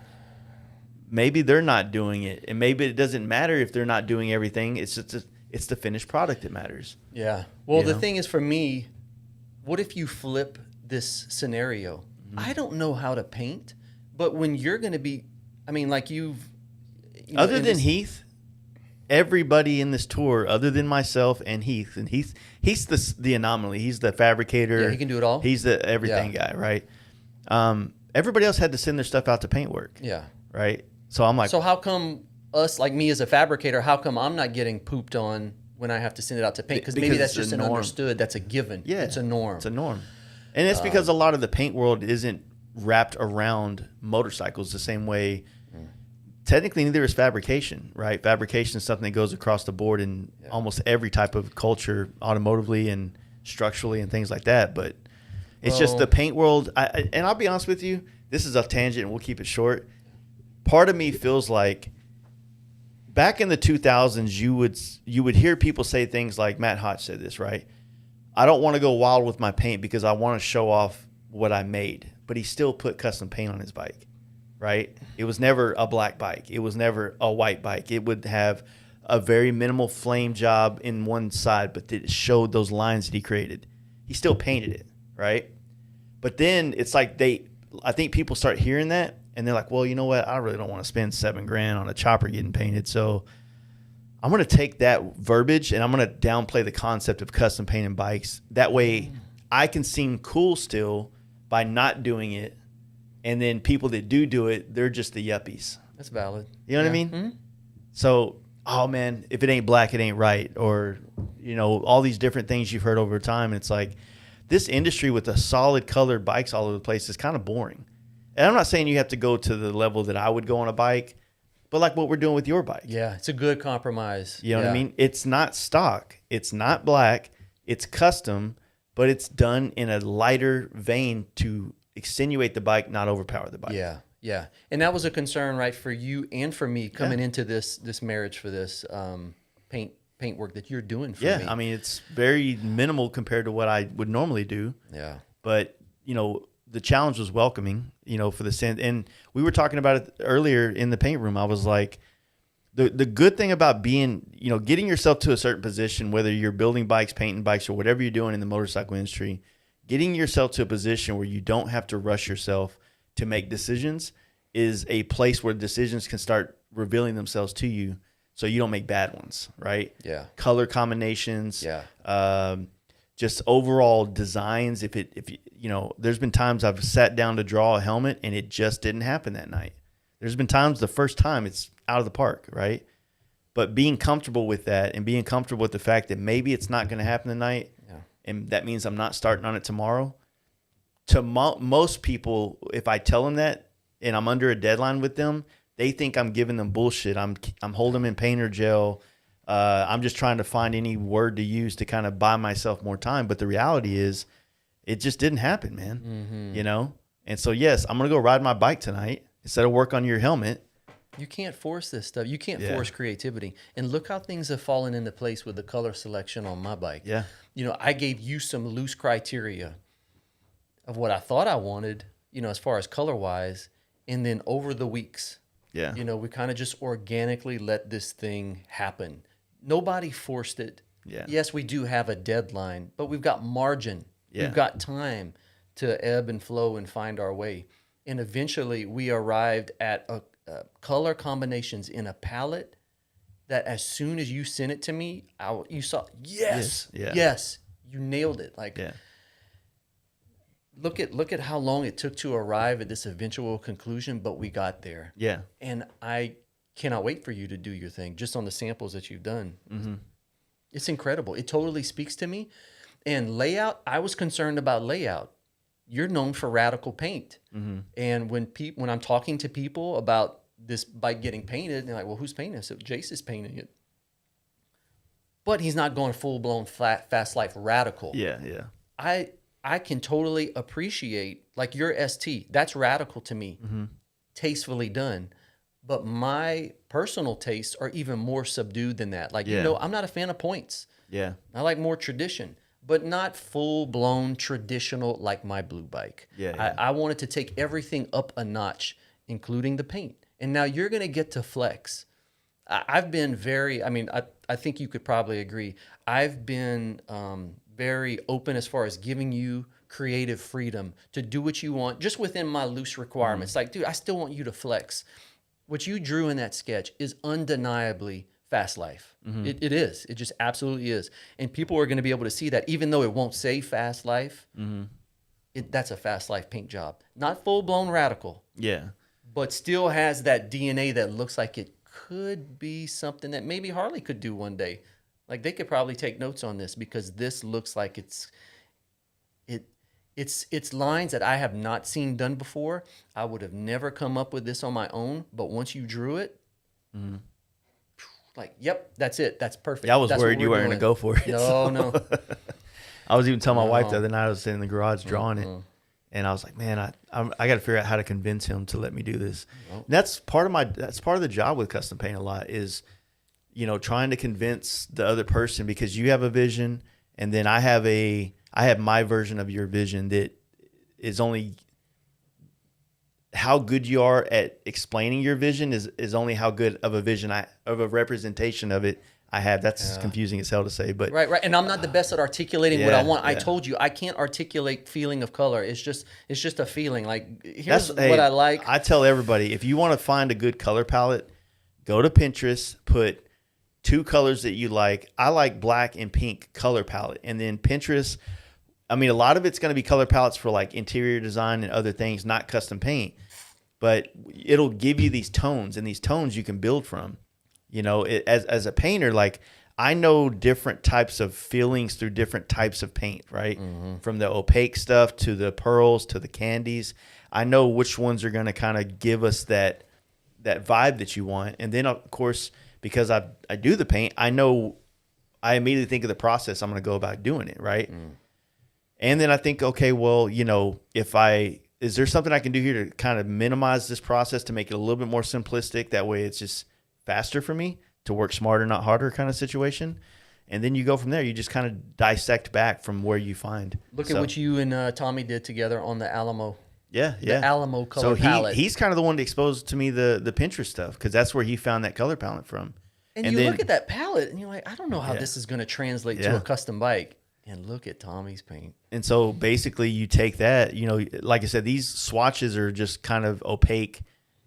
maybe they're not doing it, and maybe it doesn't matter if they're not doing everything. It's just it's the finished product that matters. Yeah. Well, the thing is, for me, what if you flip this scenario? I don't know how to paint, but when you're going to be, other than Heath. Everybody in this tour, other than myself and Heath he's the anomaly. He's the fabricator. Yeah, he can do it all. He's the everything guy, right? Everybody else had to send their stuff out to paint work. Yeah. Right? So I'm like... So how come us, like me as a fabricator, how come I'm not getting pooped on when I have to send it out to paint? Because maybe that's just an understood, that's a given. Yeah. It's a norm. It's a norm. And it's because a lot of the paint world isn't wrapped around motorcycles the same way... Technically, neither is fabrication, right? Fabrication is something that goes across the board in almost every type of culture, automotively and structurally and things like that. But it's just the paint world. And I'll be honest with you, this is a tangent and we'll keep it short. Part of me feels like back in the 2000s, you would hear people say things like, Matt Hotch said this, right? I don't want to go wild with my paint because I want to show off what I made. But he still put custom paint on his bike. Right? It was never a black bike. It was never a white bike. It would have a very minimal flame job in one side, but it showed those lines that he created. He still painted it, right? But then it's like I think people start hearing that and they're like, well, you know what? I really don't want to spend $7,000 on a chopper getting painted. So I'm going to take that verbiage and I'm going to downplay the concept of custom painting bikes. That way I can seem cool still by not doing it. And then people that do it, they're just the yuppies. That's valid. You know what I mean? Mm-hmm. So, oh man, if it ain't black, it ain't right. Or, all these different things you've heard over time. And it's like this industry with the solid colored bikes all over the place is kind of boring. And I'm not saying you have to go to the level that I would go on a bike, but like what we're doing with your bike. Yeah, it's a good compromise. You know what I mean? It's not stock. It's not black. It's custom, but it's done in a lighter vein to extenuate the bike, not overpower the bike. Yeah. And that was a concern, right, for you and for me coming into this marriage for this paint paint work that you're doing for me. Yeah, I mean, it's very minimal compared to what I would normally do. Yeah. But, you know, the challenge was welcoming, you know, for the sand. And we were talking about it earlier in the paint room. I was like, the good thing about being, you know, getting yourself to a certain position, whether you're building bikes, painting bikes, or whatever you're doing in the motorcycle industry, getting yourself to a position where you don't have to rush yourself to make decisions is a place where decisions can start revealing themselves to you, so you don't make bad ones, right? Yeah. Color combinations. Yeah. Just overall designs. If you know, there's been times I've sat down to draw a helmet and it just didn't happen that night. There's been times the first time it's out of the park, right? But being comfortable with that and being comfortable with the fact that maybe it's not going to happen tonight, and that means I'm not starting on it tomorrow. To most people, if I tell them that and I'm under a deadline with them, they think I'm giving them bullshit. I'm holding them in paint or gel. I'm just trying to find any word to use to kind of buy myself more time. But the reality is, it just didn't happen, man. Mm-hmm. You know? And so, yes, I'm going to go ride my bike tonight instead of work on your helmet. You can't force this stuff. You can't force creativity. And look how things have fallen into place with the color selection on my bike. Yeah. You know, I gave you some loose criteria of what I thought I wanted, you know, as far as color-wise. And then over the weeks, you know, we kind of just organically let this thing happen. Nobody forced it. Yeah. Yes, we do have a deadline, but we've got margin. Yeah. We've got time to ebb and flow and find our way. And eventually we arrived at a color combinations in a palette that as soon as you sent it to me, you saw, yes, you nailed it. Like, look at how long it took to arrive at this eventual conclusion, but we got there. Yeah. And I cannot wait for you to do your thing just on the samples that you've done. Mm-hmm. It's incredible. It totally speaks to me. And layout, I was concerned about layout. You're known for radical paint. Mm-hmm. And when I'm talking to people about this bike getting painted, they're like, well, who's painting it? So Jace is painting it. But he's not going full-blown fast life radical. Yeah, yeah. I can totally appreciate, like your ST, that's radical to me, tastefully done. But my personal tastes are even more subdued than that. Like, you know, I'm not a fan of points. Yeah. I like more tradition, but not full-blown traditional like my blue bike. Yeah. I wanted to take everything up a notch, including the paint. And now you're going to get to flex. I've been very, I mean, I think you could probably agree. I've been very open as far as giving you creative freedom to do what you want, just within my loose requirements. Like, dude, I still want you to flex. What you drew in that sketch is undeniably fast life. It is. It just absolutely is. And people are going to be able to see that, even though it won't say fast life. That's a fast life paint job. Not full-blown radical. Yeah. But still has that DNA that looks like it could be something that maybe Harley could do one day. Like, they could probably take notes on this, because this looks like it's lines that I have not seen done before. I would have never come up with this on my own, but once you drew it, like, yep, that's it. That's perfect. Yeah, I was That's worried what you we're weren't going to doing. go for it. No. I was even telling my wife the other night, I was sitting in the garage drawing it. And I was like, man, I got to figure out how to convince him to let me do this. And that's part of the job with custom paint a lot is, you know, trying to convince the other person, because you have a vision, and then I have my version of your vision that is only how good you are at explaining your vision is only how good of a vision of a representation of it I have. That's confusing as hell to say, but right. And I'm not the best at articulating what I want. I told you I can't articulate feeling of color. It's just a feeling. Like, here's what I like. I tell everybody, if you want to find a good color palette, go to Pinterest, put 2 colors that you like. I like black and pink color palette, and then Pinterest. I mean, a lot of it's going to be color palettes for like interior design and other things, not custom paint, but it'll give you these tones, and these tones you can build from. You know, as a painter, like, I know different types of feelings through different types of paint, right? From the opaque stuff to the pearls to the candies. I know which ones are going to kind of give us that vibe that you want. And then, of course, because I do the paint, I immediately think of the process I'm going to go about doing it, right? And then I think, okay, well, you know, is there something I can do here to kind of minimize this process to make it a little bit more simplistic? That way it's just faster for me. to work smarter, not harder kind of situation. And then you go from there. You just kind of dissect back from where you find. Look at what you and Tommy did together on the Alamo. Yeah. The Alamo color palette. He's kind of the one that exposed to me the Pinterest stuff, because that's where he found that color palette from. And you look at that palette and you're like, I don't know how this is going to translate to a custom bike. And look at Tommy's paint. And so basically you take that, like I said, these swatches are just kind of opaque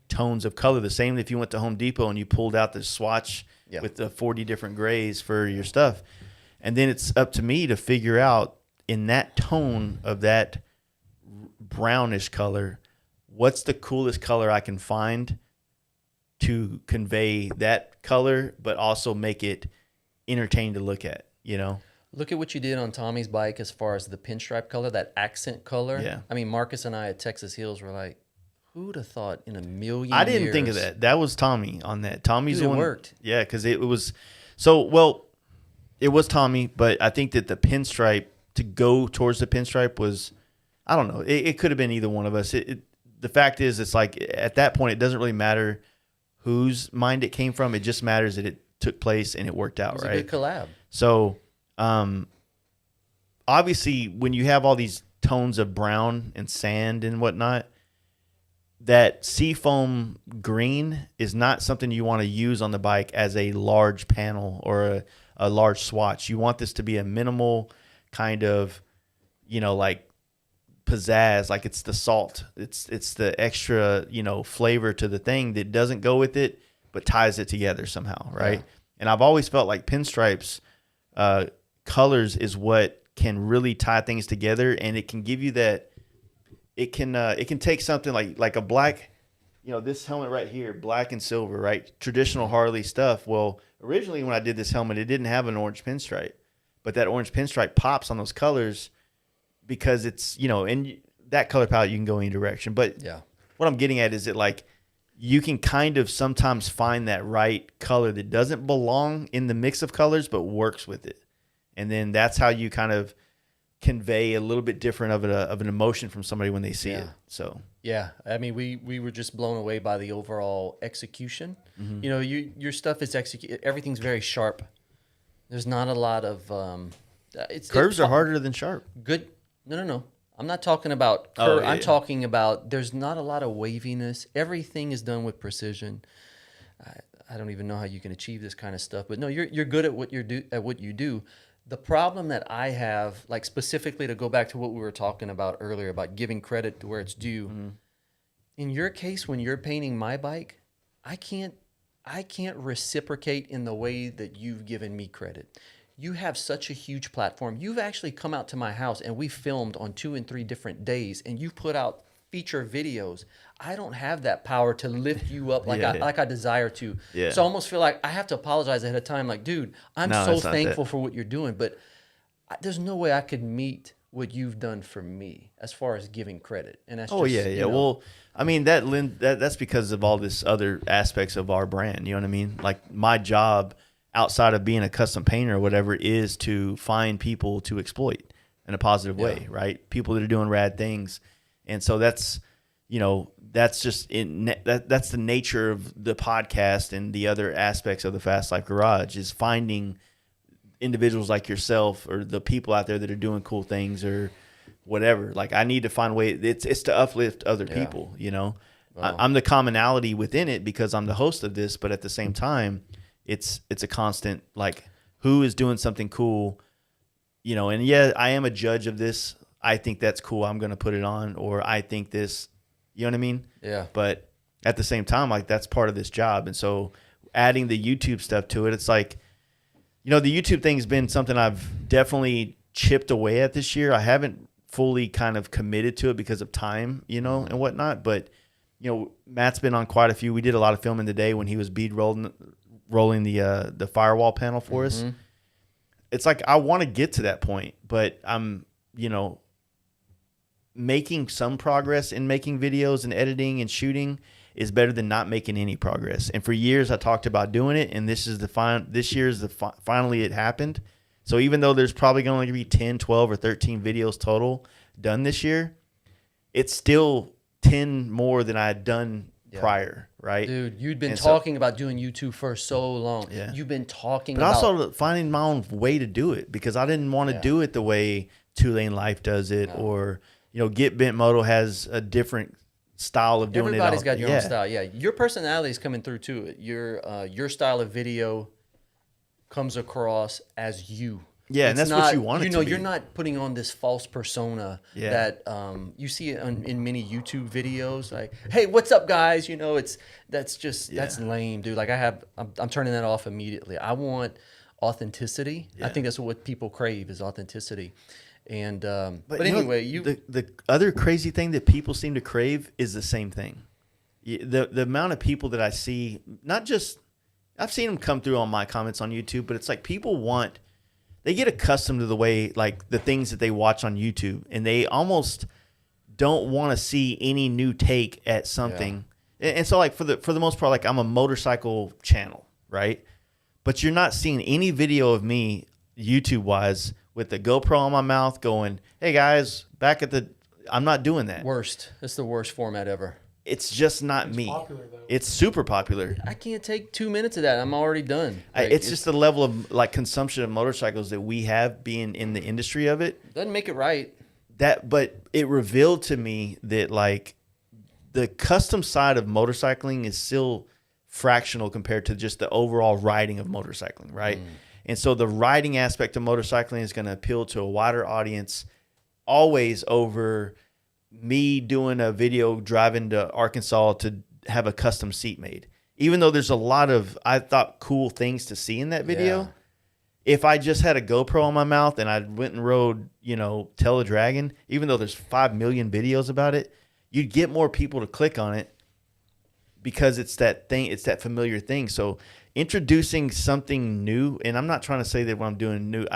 tones of color. The same if you went to Home Depot and you pulled out the swatch with the 40 different grays for your stuff. And then it's up to me to figure out in that tone of that brownish color, what's the coolest color I can find to convey that color, but also make it entertaining to look at, Look at what you did on Tommy's bike as far as the pinstripe color, that accent color. Yeah. I mean, Marcus and I at Texas Hills were like, who'd have thought in a million I didn't years? think of that. That was Tommy on that. Tommy's Dude, the one. It worked. Yeah, because it was it was Tommy, but I think that the pinstripe, to go towards the pinstripe was, I don't know. It could have been either one of us. The fact is, it's like at that point, it doesn't really matter whose mind it came from. It just matters that it took place and it worked out, It was right? a good collab. So, obviously, when you have all these tones of brown and sand and whatnot, that seafoam green is not something you want to use on the bike as a large panel or a large swatch. You want this to be a minimal kind of, like pizzazz, like it's the salt. It's the extra, flavor to the thing that doesn't go with it, but ties it together somehow, right? Yeah. And I've always felt like pinstripes, colors is what can really tie things together, and it can give you that. It can take something like a black, this helmet right here, black and silver, right? Traditional Harley stuff. Well, originally when I did this helmet, it didn't have an orange pinstripe, but that orange pinstripe pops on those colors because it's, and that color palette, you can go any direction. But what I'm getting at is that, like, you can kind of sometimes find that right color that doesn't belong in the mix of colors, but works with it. And then that's how you kind of convey a little bit different of an emotion from somebody when they see it. So I mean, we were just blown away by the overall execution. Mm-hmm. Your stuff is everything's very sharp. There's not a lot of curves are harder than sharp. Good. No. I'm not talking about curve. I'm talking about there's not a lot of waviness. Everything is done with precision. I don't even know how you can achieve this kind of stuff, but no, you're good at what you do. The problem that I have, like specifically to go back to what we were talking about earlier about giving credit to where it's due. Mm-hmm. In your case, when you're painting my bike, I can't reciprocate in the way that you've given me credit. You have such a huge platform. You've actually come out to my house and we filmed on 2 and 3 different days, and you've put out feature videos. I don't have that power to lift you up like I desire to. Yeah. So I almost feel like I have to apologize ahead of time. Like, dude, I'm so thankful for what you're doing, but there's no way I could meet what you've done for me as far as giving credit. And that's Well, I mean that's because of all this other aspects of our brand. You know what I mean? Like, my job outside of being a custom painter or whatever is to find people to exploit in a positive way, right? People that are doing rad things. And so that's just that's the nature of the podcast and the other aspects of the Fast Life Garage, is finding individuals like yourself or the people out there that are doing cool things or whatever. Like, I need to find a way. It's to uplift other people, Wow. I'm the commonality within it because I'm the host of this, but at the same time, it's a constant, like, who is doing something cool, and I am a judge of this. I think that's cool, I'm going to put it on, or I think this, you know what I mean? Yeah. But at the same time, like, that's part of this job. And so adding the YouTube stuff to it, it's like, the YouTube thing's been something I've definitely chipped away at this year. I haven't fully kind of committed to it because of time, and whatnot. But, Matt's been on quite a few. We did a lot of filming today when he was bead rolling the firewall panel for us. It's like, I want to get to that point, but I'm, making some progress in making videos and editing and shooting is better than not making any progress. And for years I talked about doing it, and this year is finally it happened. So even though there's probably going to be 10, 12 or 13 videos total done this year, it's still 10 more than I had done prior, right? Dude, you'd been And talking about doing YouTube for so long. Yeah. You've been talking but about... also finding my own way to do it, because I didn't want to do it the way Two Lane Life does it, or Get Bent Moto has a different style of doing Everybody's it. got your own style. Yeah, your personality is coming through too. Your style of video comes across as you. Yeah, and that's what you want it to be. You're not putting on this false persona that you see in many YouTube videos. Like, hey, what's up, guys? That's lame, dude. Like, I'm turning that off immediately. I want authenticity. I think that's what people crave, is authenticity. And but anyway, the other crazy thing that people seem to crave is the same thing. The amount of people that I see, not just, I've seen them come through on my comments on YouTube, but it's like they get accustomed to the way, like, the things that they watch on YouTube, and they almost don't want to see any new take at something. Yeah. And so, like, for the most part, like, I'm a motorcycle channel, right? But you're not seeing any video of me YouTube wise with the GoPro on my mouth going, hey guys, I'm not doing that. Worst. It's the worst format ever. It's just not me. Popular, though. It's super popular. I can't take 2 minutes of that. I'm already done. Like, it's just the level of, like, consumption of motorcycles that we have, being in the industry of it. Doesn't make it right. But it revealed to me that, like, the custom side of motorcycling is still fractional compared to just the overall riding of motorcycling, right? And so the riding aspect of motorcycling is going to appeal to a wider audience always over me doing a video driving to Arkansas to have a custom seat made. Even though there's a lot of, I thought, cool things to see in that video. Yeah. If I just had a GoPro on my mouth and I went and rode, Tell a Dragon, even though there's 5 million videos about it, you'd get more people to click on it because it's that thing, it's that familiar thing. So introducing something new, and I'm not trying to say that what I'm doing new,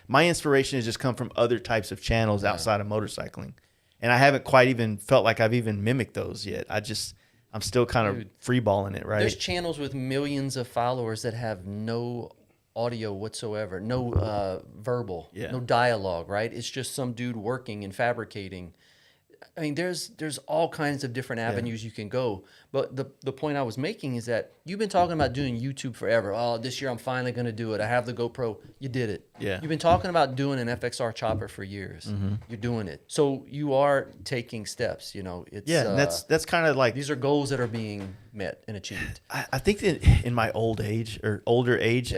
my inspiration has just come from other types of channels outside of motorcycling. And I haven't quite even felt like I've even mimicked those yet. I'm still kind of freeballing it, right? There's channels with millions of followers that have no audio whatsoever, no verbal, no dialogue, right? It's just some dude working and fabricating. I mean, there's all kinds of different avenues you can go. But the point I was making is that you've been talking about doing YouTube forever. Oh, this year I'm finally going to do it. I have the GoPro. You did it. Yeah. You've been talking about doing an FXR chopper for years. You're doing it. So you are taking steps, It's, and that's kind of like, these are goals that are being met and achieved. I think that in my older age,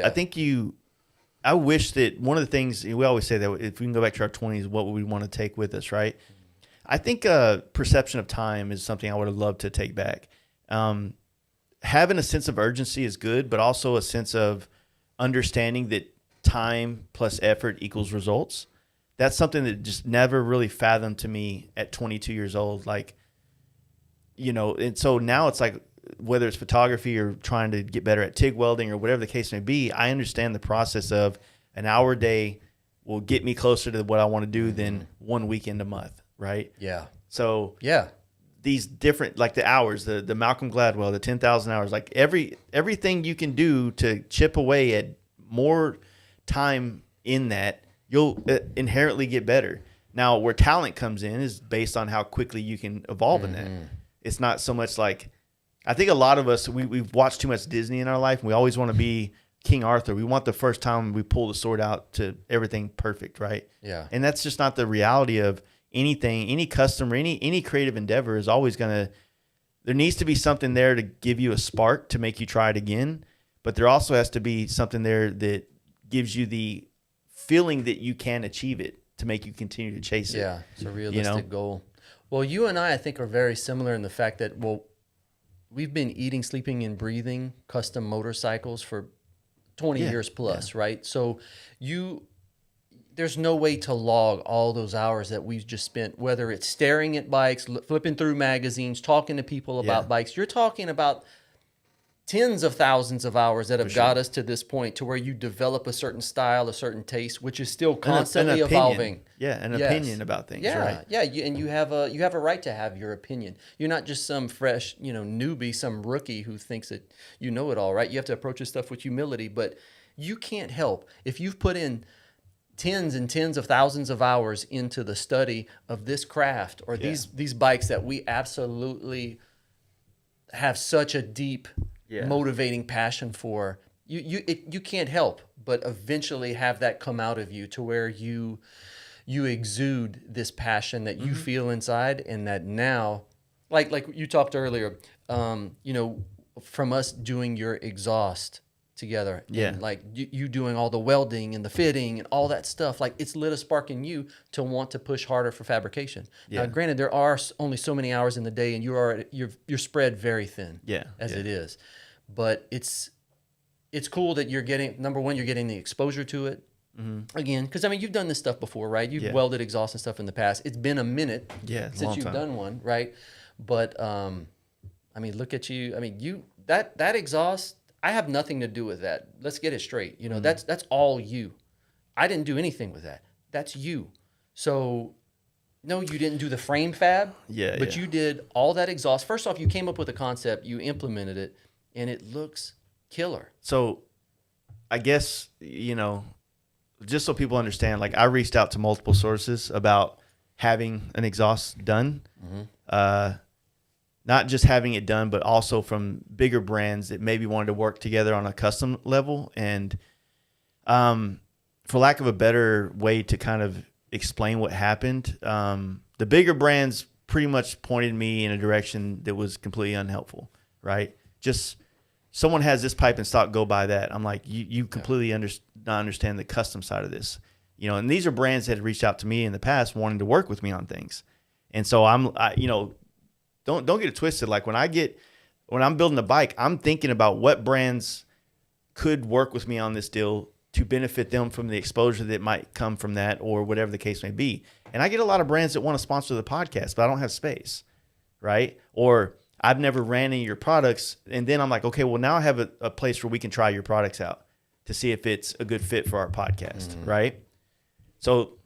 I wish that one of the things, we always say that if we can go back to our 20s, what would we want to take with us, right? I think perception of time is something I would have loved to take back. Having a sense of urgency is good, but also a sense of understanding that time plus effort equals results. That's something that just never really fathomed to me at 22 years old. Like, and so now it's like, whether it's photography or trying to get better at TIG welding or whatever the case may be, I understand the process of an hour a day will get me closer to what I want to do than 1 weekend a month. Right. Yeah. So these different, like the hours, the Malcolm Gladwell, the 10,000 hours, like everything you can do to chip away at more time in that, you'll inherently get better. Now, where talent comes in is based on how quickly you can evolve in that. It's not so much like, I think a lot of us, we've watched too much Disney in our life, and we always want to be King Arthur. We want the first time we pull the sword out to everything perfect, right? Yeah. And that's just not the reality of anything. Any customer, any creative endeavor is always there needs to be something there to give you a spark to make you try it again. But there also has to be something there that gives you the feeling that you can achieve it to make you continue to chase it. Yeah, it's a realistic goal. Well, you and I think, are very similar in the fact that, we've been eating, sleeping, and breathing custom motorcycles for 20 years plus, right? So there's no way to log all those hours that we've just spent, whether it's staring at bikes, flipping through magazines, talking to people about bikes. You're talking about tens of thousands of hours that have got us to this point, to where you develop a certain style, a certain taste, which is still constantly evolving. Yeah, an opinion about things, right? Yeah, and you have a right to have your opinion. You're not just some fresh, newbie, some rookie who thinks that you know it all, right? You have to approach this stuff with humility, but you can't help if you've put in tens and tens of thousands of hours into the study of this craft or these bikes that we absolutely have such a deep, Yeah. motivating passion for, you can't help but eventually have that come out of you to where you exude this passion that you feel inside, and that now, like you talked earlier, you know, from us doing your exhaust together, Yeah. and like you doing all the welding and the fitting and all that stuff, like it's lit a spark in you to want to push harder for fabrication. Yeah. Now, granted, there are only so many hours in the day, and you're spread very thin, Yeah. as Yeah. it is, but it's cool that you're getting, number one, you're getting the exposure to it. Again, because I mean, you've done this stuff before, right? You've Yeah. welded exhaust and stuff in the past. It's been a minute Yeah, since long you've time. done one, right? But I mean, look at you. I mean, you that exhaust, I have nothing to do with that. Let's get it straight. You know, that's all you. I didn't do anything with that. That's you. So no, you didn't do the frame fab. Yeah, But yeah. you did all that exhaust. First off, you came up with a concept, you implemented it, and it looks killer. So I guess, you know, just so people understand, like I reached out to multiple sources about having an exhaust done. Not just having it done, but also from bigger brands that maybe wanted to work together on a custom level. And for lack of a better way to kind of explain what happened, the bigger brands pretty much pointed me in a direction that was completely unhelpful, right? Just someone has this pipe in stock, go buy that. I'm like, you completely not understand the custom side of this, you know. And these are brands that had reached out to me in the past wanting to work with me on things, and so you know, don't get it twisted. Like when I'm building a bike, I'm thinking about what brands could work with me on this deal to benefit them from the exposure that might come from that, or whatever the case may be. And I get a lot of brands that want to sponsor the podcast, but I don't have space, right? Or I've never ran any of your products. And then I'm like, okay, well, now I have a place where we can try your products out to see if it's a good fit for our podcast, right? So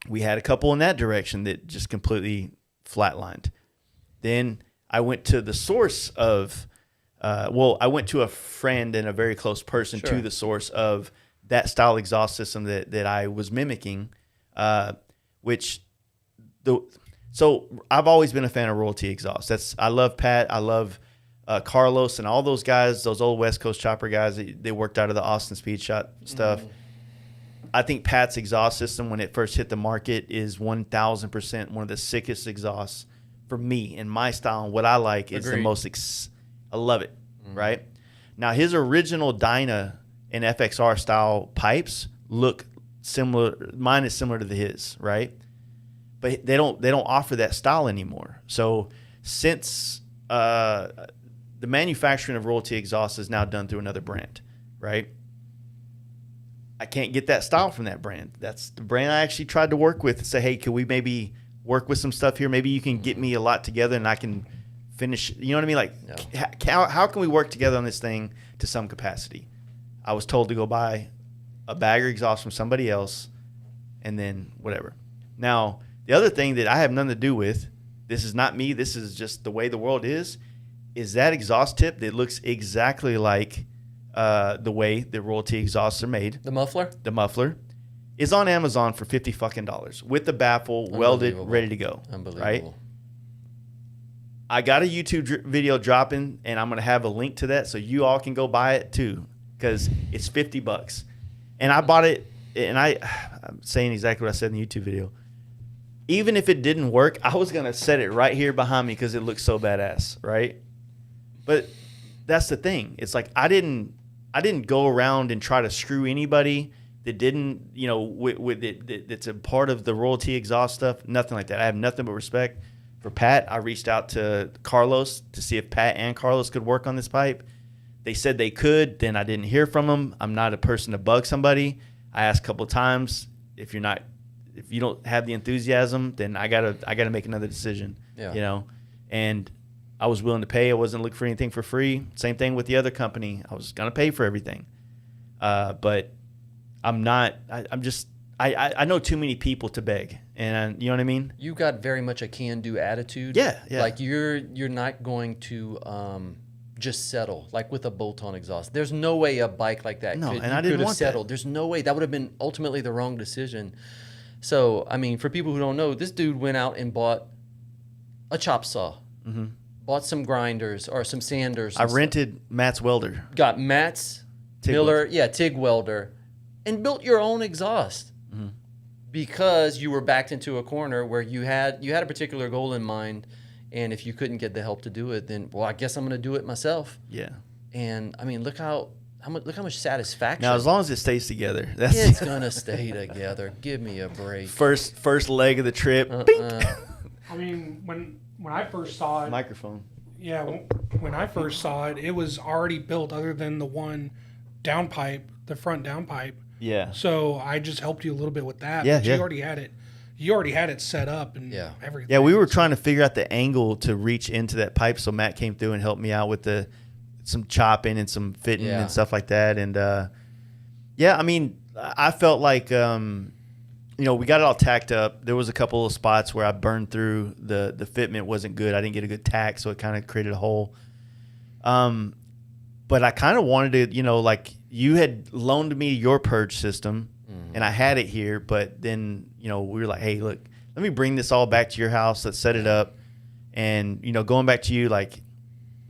we had a couple in that direction that just completely flatlined. Then I went to the source of, I went to a friend and a very close person to the source of that style exhaust system that I was mimicking, so I've always been a fan of Royalty exhaust. I love Pat. I love Carlos and all those guys, those old West Coast chopper guys. They worked out of the Austin Speed Shot stuff. I think Pat's exhaust system, when it first hit the market, is 1,000% one of the sickest exhausts for me and my style and what I like. Is the most. I love it. Right now, his original Dyna and FXR style pipes look similar. Mine is similar to his, right? But they don't offer that style anymore. So since the manufacturing of Royalty exhaust is now done through another brand, right? I can't get that style from that brand. That's the brand I actually tried to work with and say, hey, can we maybe work with some stuff here? Maybe you can get me a lot together and I can finish. You know what I mean? Like, how can we work together on this thing to some capacity? I was told to go buy a bagger exhaust from somebody else and then whatever. Now, the other thing that I have nothing to do with, this is not me, this is just the way the world is that exhaust tip that looks exactly like the way the Royalty exhausts are made. The muffler? The muffler is on Amazon for $50 with the baffle welded, ready to go. Unbelievable. Right? I got a YouTube video dropping, and I'm going to have a link to that so you all can go buy it too, because it's $50. And I bought it, and I'm saying exactly what I said in the YouTube video. Even if it didn't work, I was going to set it right here behind me because it looks so badass, right? But that's the thing. It's like I didn't go around and try to screw anybody that didn't, you know, with it, that's a part of the Royalty exhaust stuff. Nothing like that. I have nothing but respect for Pat. I reached out to Carlos to see if Pat and Carlos could work on this pipe. They said they could. Then I didn't hear from them. I'm not a person to bug somebody. I asked a couple of times. If you don't have the enthusiasm, then I gotta make another decision. Yeah. You know, and I was willing to pay. I wasn't looking for anything for free. Same thing with the other company. I was gonna pay for everything, but I'm not. I know too many people to beg, and you know what I mean. You got very much a can-do attitude. Yeah. Like you're not going to just settle like with a bolt-on exhaust. There's no way a bike like that No, could, and I didn't want settled. that. There's no way. That would have been ultimately the wrong decision. So, I mean, for people who don't know, this dude went out and bought a chop saw, bought some grinders or some sanders. I rented Matt's welder. Got Matt's TIG Miller, welder. TIG welder, and built your own exhaust because you were backed into a corner where you had a particular goal in mind, and if you couldn't get the help to do it, then I guess I'm going to do it myself. Yeah. And I mean, look how much satisfaction. Now, as long as it stays together, that's It's gonna stay together. Give me a break. first leg of the trip. Bink. I mean, when I first saw it, Microphone. yeah, when I first saw it, it was already built other than the one downpipe, the front downpipe. Yeah. So I just helped you a little bit with that. Yeah, but yeah. you already had it. You already had it set up and everything. Yeah, we were trying to figure out the angle to reach into that pipe, so Matt came through and helped me out with some chopping and some fitting and stuff like that. And I mean, I felt like we got it all tacked up. There was a couple of spots where I burned through the fitment wasn't good. I didn't get a good tack, so it kind of created a hole. But I kind of wanted to, like you had loaned me your purge system, and I had it here. But then, we were like, hey, look, let me bring this all back to your house. Let's set it up. And, going back to you, like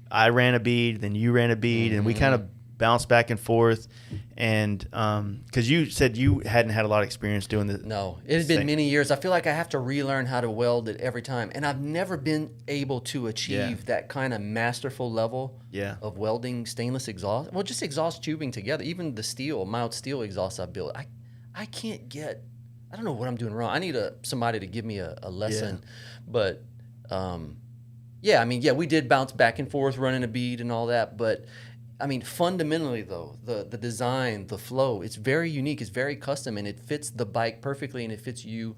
I ran a bead, then you ran a bead, and we kind of bounced back and forth. And because you said you hadn't had a lot of experience doing this. No, it had been many years. I feel like I have to relearn how to weld it every time. And I've never been able to achieve that kind of masterful level of welding stainless exhaust. Well, just exhaust tubing together. Even the mild steel exhaust I built. I can't get, I don't know what I'm doing wrong. I need somebody to give me a lesson. But, we did bounce back and forth running a bead and all that. But, I mean, fundamentally, though, the design, the flow, it's very unique. It's very custom, and it fits the bike perfectly, and it fits you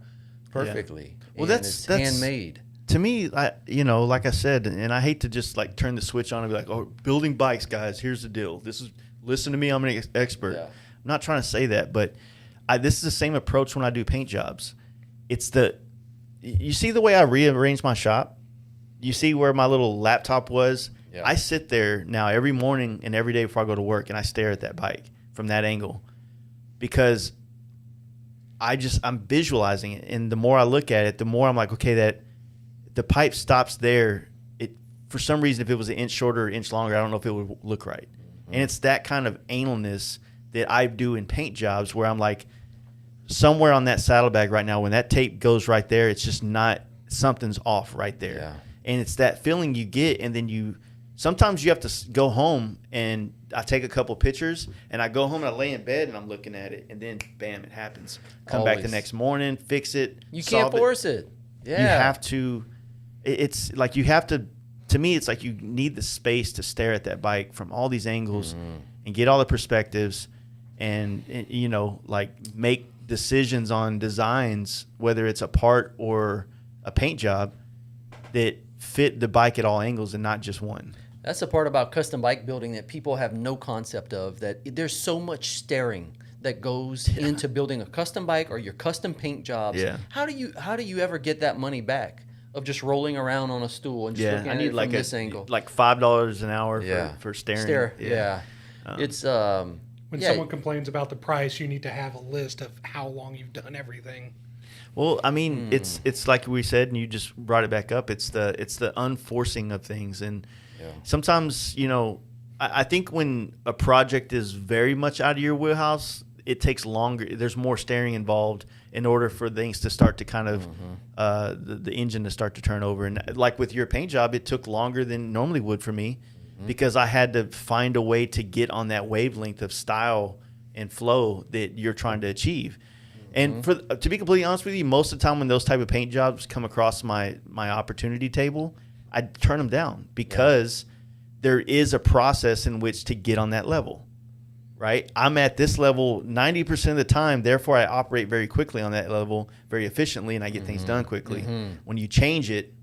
perfectly. Well, and that's handmade. To me, like I said, and I hate to just like turn the switch on and be like, oh, building bikes, guys, here's the deal. Listen to me, I'm an expert. Yeah. I'm not trying to say that, but this is the same approach when I do paint jobs. You see the way I rearrange my shop? You see where my little laptop was? Yeah. I sit there now every morning and every day before I go to work, and I stare at that bike from that angle because I'm visualizing it. And the more I look at it, the more I'm like, okay, that the pipe stops there. For some reason, if it was an inch shorter or an inch longer, I don't know if it would look right. Mm-hmm. And it's that kind of analness that I do in paint jobs where I'm like, somewhere on that saddlebag right now, when that tape goes right there, it's just not, something's off right there. Yeah. And it's that feeling you get, and then sometimes you have to go home, and I take a couple pictures, and I go home and I lay in bed and I'm looking at it, and then bam, it happens. Come back the next morning, fix it. You can't force it. Yeah. You have to. It's like you have to. To me, it's like you need the space to stare at that bike from all these angles and get all the perspectives, and like make decisions on designs, whether it's a part or a paint job, that fit the bike at all angles and not just one. That's the part about custom bike building that people have no concept of, that there's so much staring that goes into building a custom bike or your custom paint jobs. Yeah. How do you ever get that money back of just rolling around on a stool and just looking at it from this angle? Like $5 an hour for staring. It's when someone complains about the price, you need to have a list of how long you've done everything. Well, I mean, it's like we said, and you just brought it back up. It's the unforcing of things, and sometimes I think when a project is very much out of your wheelhouse, it takes longer. There's more staring involved in order for things to start to kind of the engine to start to turn over. And like with your paint job, it took longer than normally would for me because I had to find a way to get on that wavelength of style and flow that you're trying to achieve. And to be completely honest with you, most of the time when those type of paint jobs come across my opportunity table, I turn them down because there is a process in which to get on that level, right? I'm at this level 90% of the time, therefore I operate very quickly on that level, very efficiently, and I get things done quickly. When you change it,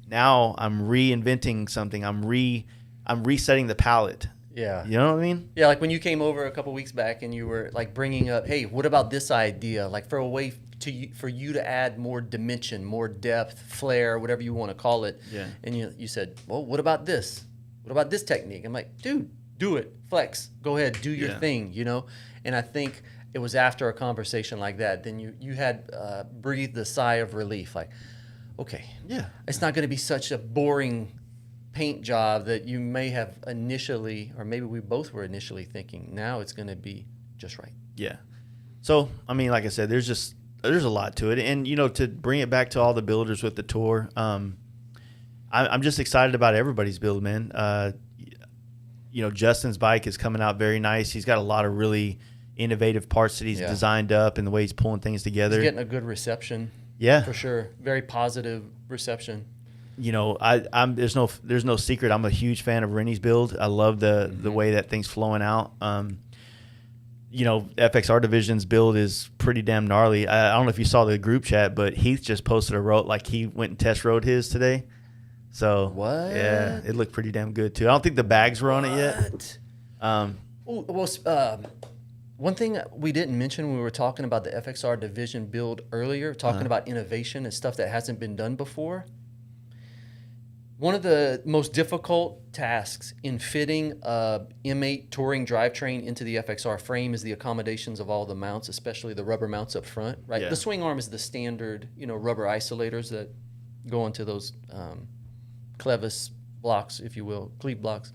now I'm reinventing something. I'm resetting the palette. Yeah. You know what I mean? Yeah, like when you came over a couple weeks back and you were like bringing up, hey, what about this idea? Like for a way for you to add more dimension, more depth, flair, whatever you want to call it. Yeah. And you said, well, what about this? What about this technique? I'm like, dude, do it. Flex. Go ahead. Do your thing, And I think it was after a conversation like that, then you had breathed a sigh of relief. Like, okay. Yeah. It's not going to be such a boring paint job that you may have initially, or maybe we both were initially thinking, now it's going to be just right. Yeah. So, I mean, like I said, there's a lot to it. And, you know, to bring it back to all the builders with the tour, I'm just excited about everybody's build, man. You know, Justin's bike is coming out very nice. He's got a lot of really innovative parts that he's designed up and the way he's pulling things together. He's getting a good reception. Yeah. For sure. Very positive reception. You know, there's no secret. I'm a huge fan of Rennie's build. I love the way that thing's flowing out. You know, FXR Division's build is pretty damn gnarly. I don't know if you saw the group chat, but Heath just posted he went and test rode his today. So what? Yeah, it looked pretty damn good too. I don't think the bags were on it yet. One thing we didn't mention when we were talking about the FXR Division build earlier, talking about innovation and stuff that hasn't been done before. One of the most difficult tasks in fitting a M8 touring drivetrain into the FXR frame is the accommodations of all the mounts, especially the rubber mounts up front, right? Yeah. The swing arm is the standard, you know, rubber isolators that go into those clevis blocks, if you will, cleave blocks.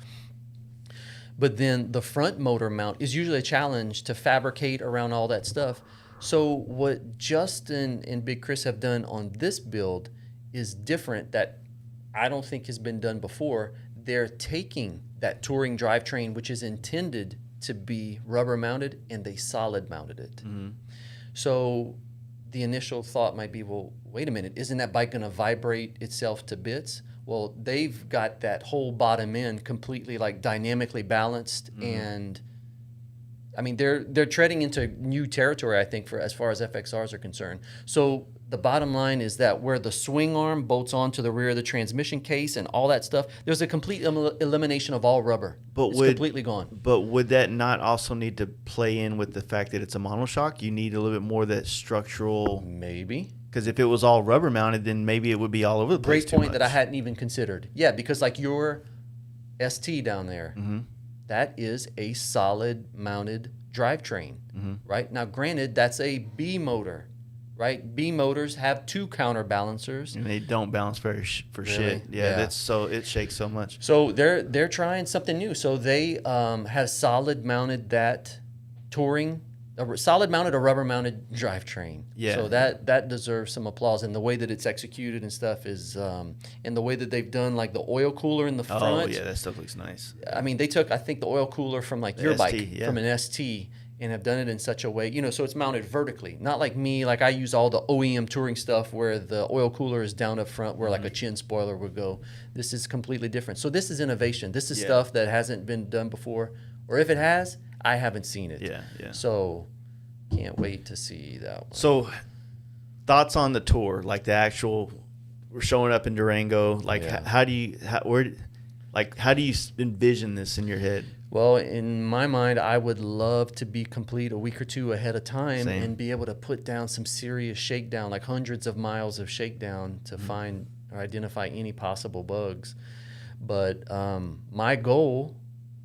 But then the front motor mount is usually a challenge to fabricate around all that stuff. So what Justin and Big Chris have done on this build is different, that I don't think has been done before. They're taking that touring drivetrain, which is intended to be rubber mounted, and they solid mounted it. Mm-hmm. So the initial thought might be, well, wait a minute, isn't that bike going to vibrate itself to bits? Well, they've got that whole bottom end completely like dynamically balanced, and I mean they're treading into new territory, I think, for as far as FXRs are concerned. So the bottom line is that where the swing arm bolts onto the rear of the transmission case and all that stuff, there's a complete elimination of all rubber. It's completely gone. But would that not also need to play in with the fact that it's a monoshock? You need a little bit more of that structural. Maybe. Because if it was all rubber mounted, then maybe it would be all over the place. Great point that I hadn't even considered. Yeah, because like your ST down there, that is a solid mounted drivetrain, right? Now, granted, that's a B motor, right? B motors have two counterbalancers, and they don't balance for shit. Yeah, that's so it shakes so much. So they're trying something new. So they have solid mounted that touring. Solid mounted a rubber mounted drivetrain. Yeah. So that deserves some applause. And the way that it's executed and stuff is, and the way that they've done like the oil cooler in the front. Oh yeah, that stuff looks nice. I mean, they took, I think, the oil cooler from like your bike, from an ST, and have done it in such a way, you know, so it's mounted vertically. Not like me, like I use all the OEM touring stuff where the oil cooler is down up front where like a chin spoiler would go. This is completely different. So this is innovation. This is stuff that hasn't been done before. Or if it has, I haven't seen it. Yeah. So can't wait to see that one. So thoughts on the tour, like the actual, we're showing up in Durango. Like how do you envision this in your head? Well, in my mind, I would love to be complete a week or two ahead of time and be able to put down some serious shakedown, like hundreds of miles of shakedown to find or identify any possible bugs. But my goal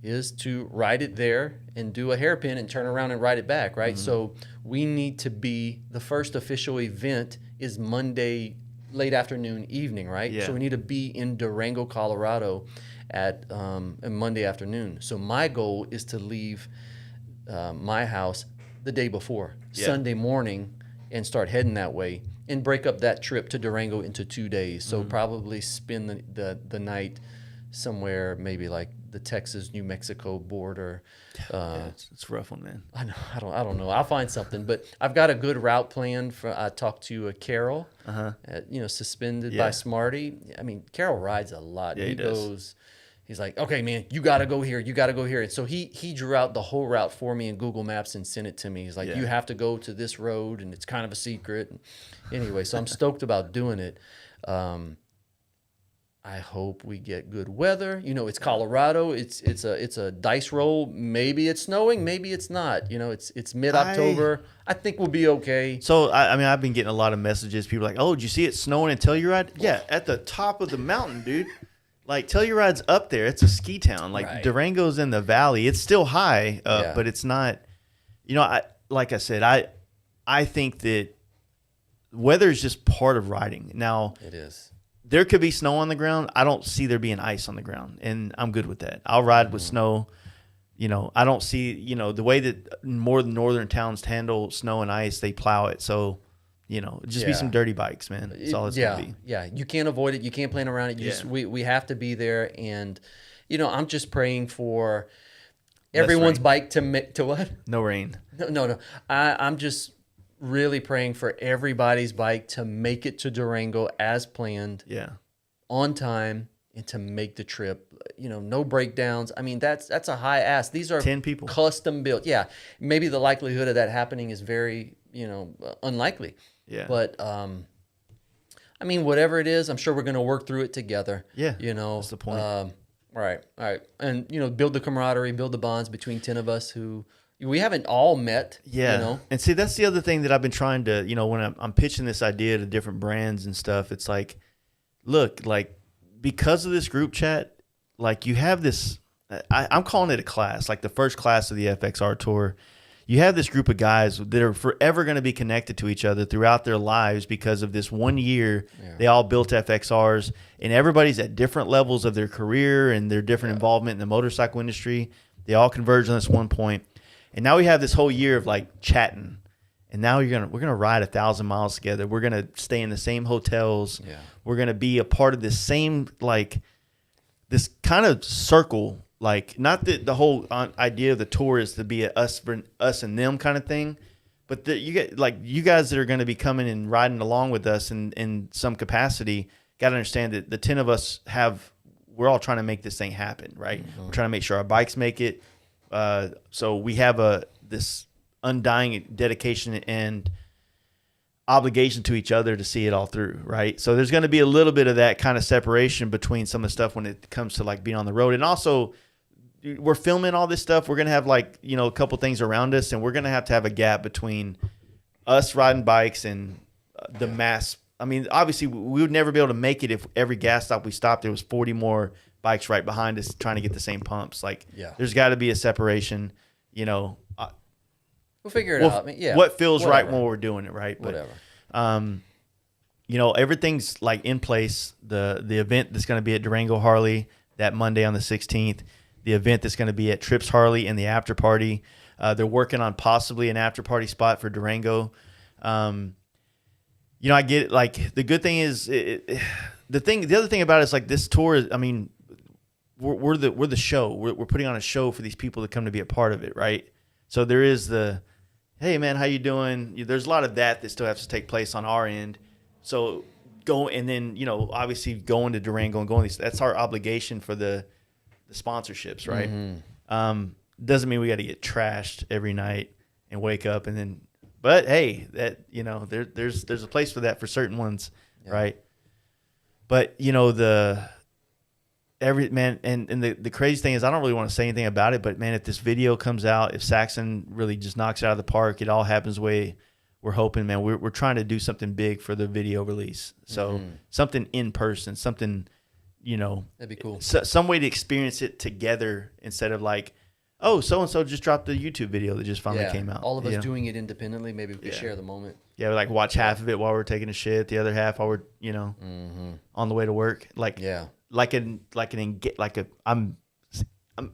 is to ride it there and do a hairpin and turn around and ride it back, right? So we need to be, the first official event is Monday, late afternoon, evening, right? Yeah. So we need to be in Durango, Colorado at Monday afternoon. So my goal is to leave my house the day before, Sunday morning, and start heading that way and break up that trip to Durango into 2 days. So probably spend the night somewhere, maybe like the Texas-New Mexico border. It's a rough one, man. I know. I don't know. I'll find something, but I've got a good route plan. I talked to Carol, suspended by Smarty. I mean, Carol rides a lot. Yeah, he does. He's like, okay, man, you got to go here. You got to go here. And so he drew out the whole route for me in Google Maps and sent it to me. He's like, you have to go to this road, and it's kind of a secret. And anyway, so I'm stoked about doing it. I hope we get good weather. You know, it's Colorado. It's a dice roll. Maybe it's snowing. Maybe it's not. You know, it's mid-October. I think we'll be okay. So I mean, I've been getting a lot of messages. People are like, "Oh, did you see it snowing in Telluride?" Yeah, at the top of the mountain, dude. Like Telluride's up there. It's a ski town. Like Durango's in the valley. It's still high, but it's not. You know, like I said, I think that weather is just part of riding. Now it is. there could be snow on the ground. I don't see there being ice on the ground, and I'm good with that. I'll ride with snow. You know, I don't see, you know, the way that more northern towns handle snow and ice, they plow it. So, you know, just be some dirty bikes, man. That's all it's yeah, gonna be. yeah. You can't avoid it. You can't plan around it. You just we have to be there. And you know, I'm just praying for everyone's bike to what? No rain. No. I'm just really praying for everybody's bike to make it to Durango as planned. Yeah. On time, and to make the trip. You know, no breakdowns. I mean, that's a high ask. These are 10 people. Custom built. Yeah. Maybe the likelihood of that happening is very, you know, unlikely. Yeah. But I mean, whatever it is, I'm sure we're going to work through it together. Yeah. You know, that's the point. All right. And, you know, build the camaraderie, build the bonds between 10 of us who we haven't all met. Yeah. You know? And see, that's the other thing that I've been trying to, you know, when I'm pitching this idea to different brands and stuff, it's like, look, like, because of this group chat, like, you have this, I'm calling it a class, like the first class of the FXR tour. You have this group of guys that are forever going to be connected to each other throughout their lives because of this 1 year. Yeah. They all built FXRs, and everybody's at different levels of their career and their different involvement in the motorcycle industry. They all converge on this one point. And now we have this whole year of like chatting. And now we're gonna ride 1,000 miles together. We're gonna stay in the same hotels. Yeah. We're gonna be a part of this same, like, this kind of circle. Like, not that the whole idea of the tour is to be a us and them kind of thing, but that you get, like, you guys that are going to be coming and riding along with us in some capacity, got to understand that the 10 of us we're all trying to make this thing happen, right? Mm-hmm. We're trying to make sure our bikes make it. So we have this undying dedication and obligation to each other to see it all through, right? So there's going to be a little bit of that kind of separation between some of the stuff when it comes to like being on the road. And also, we're filming all this stuff. We're going to have, like, you know, a couple things around us, and we're going to have a gap between us riding bikes and the mass. I mean, obviously, we would never be able to make it if every gas stop we stopped, there was 40 more bikes right behind us trying to get the same pumps. Like, there's got to be a separation, you know. We'll figure it out. I mean, what feels right when we're doing it, right? But, whatever. You know, everything's like in place. The event that's going to be at Durango Harley that Monday on the 16th. The event that's going to be at Trips Harley and the after party. They're working on possibly an after party spot for Durango. You know, I get it. Like, the good thing is, the other thing about it is, like, this tour. I mean, we're the show. We're putting on a show for these people to come to be a part of it, right? So there is hey man, how you doing? There's a lot of that still has to take place on our end. So and then, you know, obviously going to Durango and that's our obligation for the sponsorships, right? Mm-hmm. Doesn't mean we got to get trashed every night and wake up and then, but hey, that, you know, there's a place for that for certain ones, right? But, you know, the crazy thing is, I don't really want to say anything about it, but man, if this video comes out, if Saxon really just knocks it out of the park, it all happens the way we're hoping, man. We're trying to do something big for the video release. So something in person, something, you know, that'd be cool. Some way to experience it together instead of like, oh, so-and-so just dropped the YouTube video that just finally came out. All of us doing it independently. Maybe we could share the moment. Yeah, we like watch half of it while we're taking a shit, the other half while we're, you know, on the way to work. Like, I'm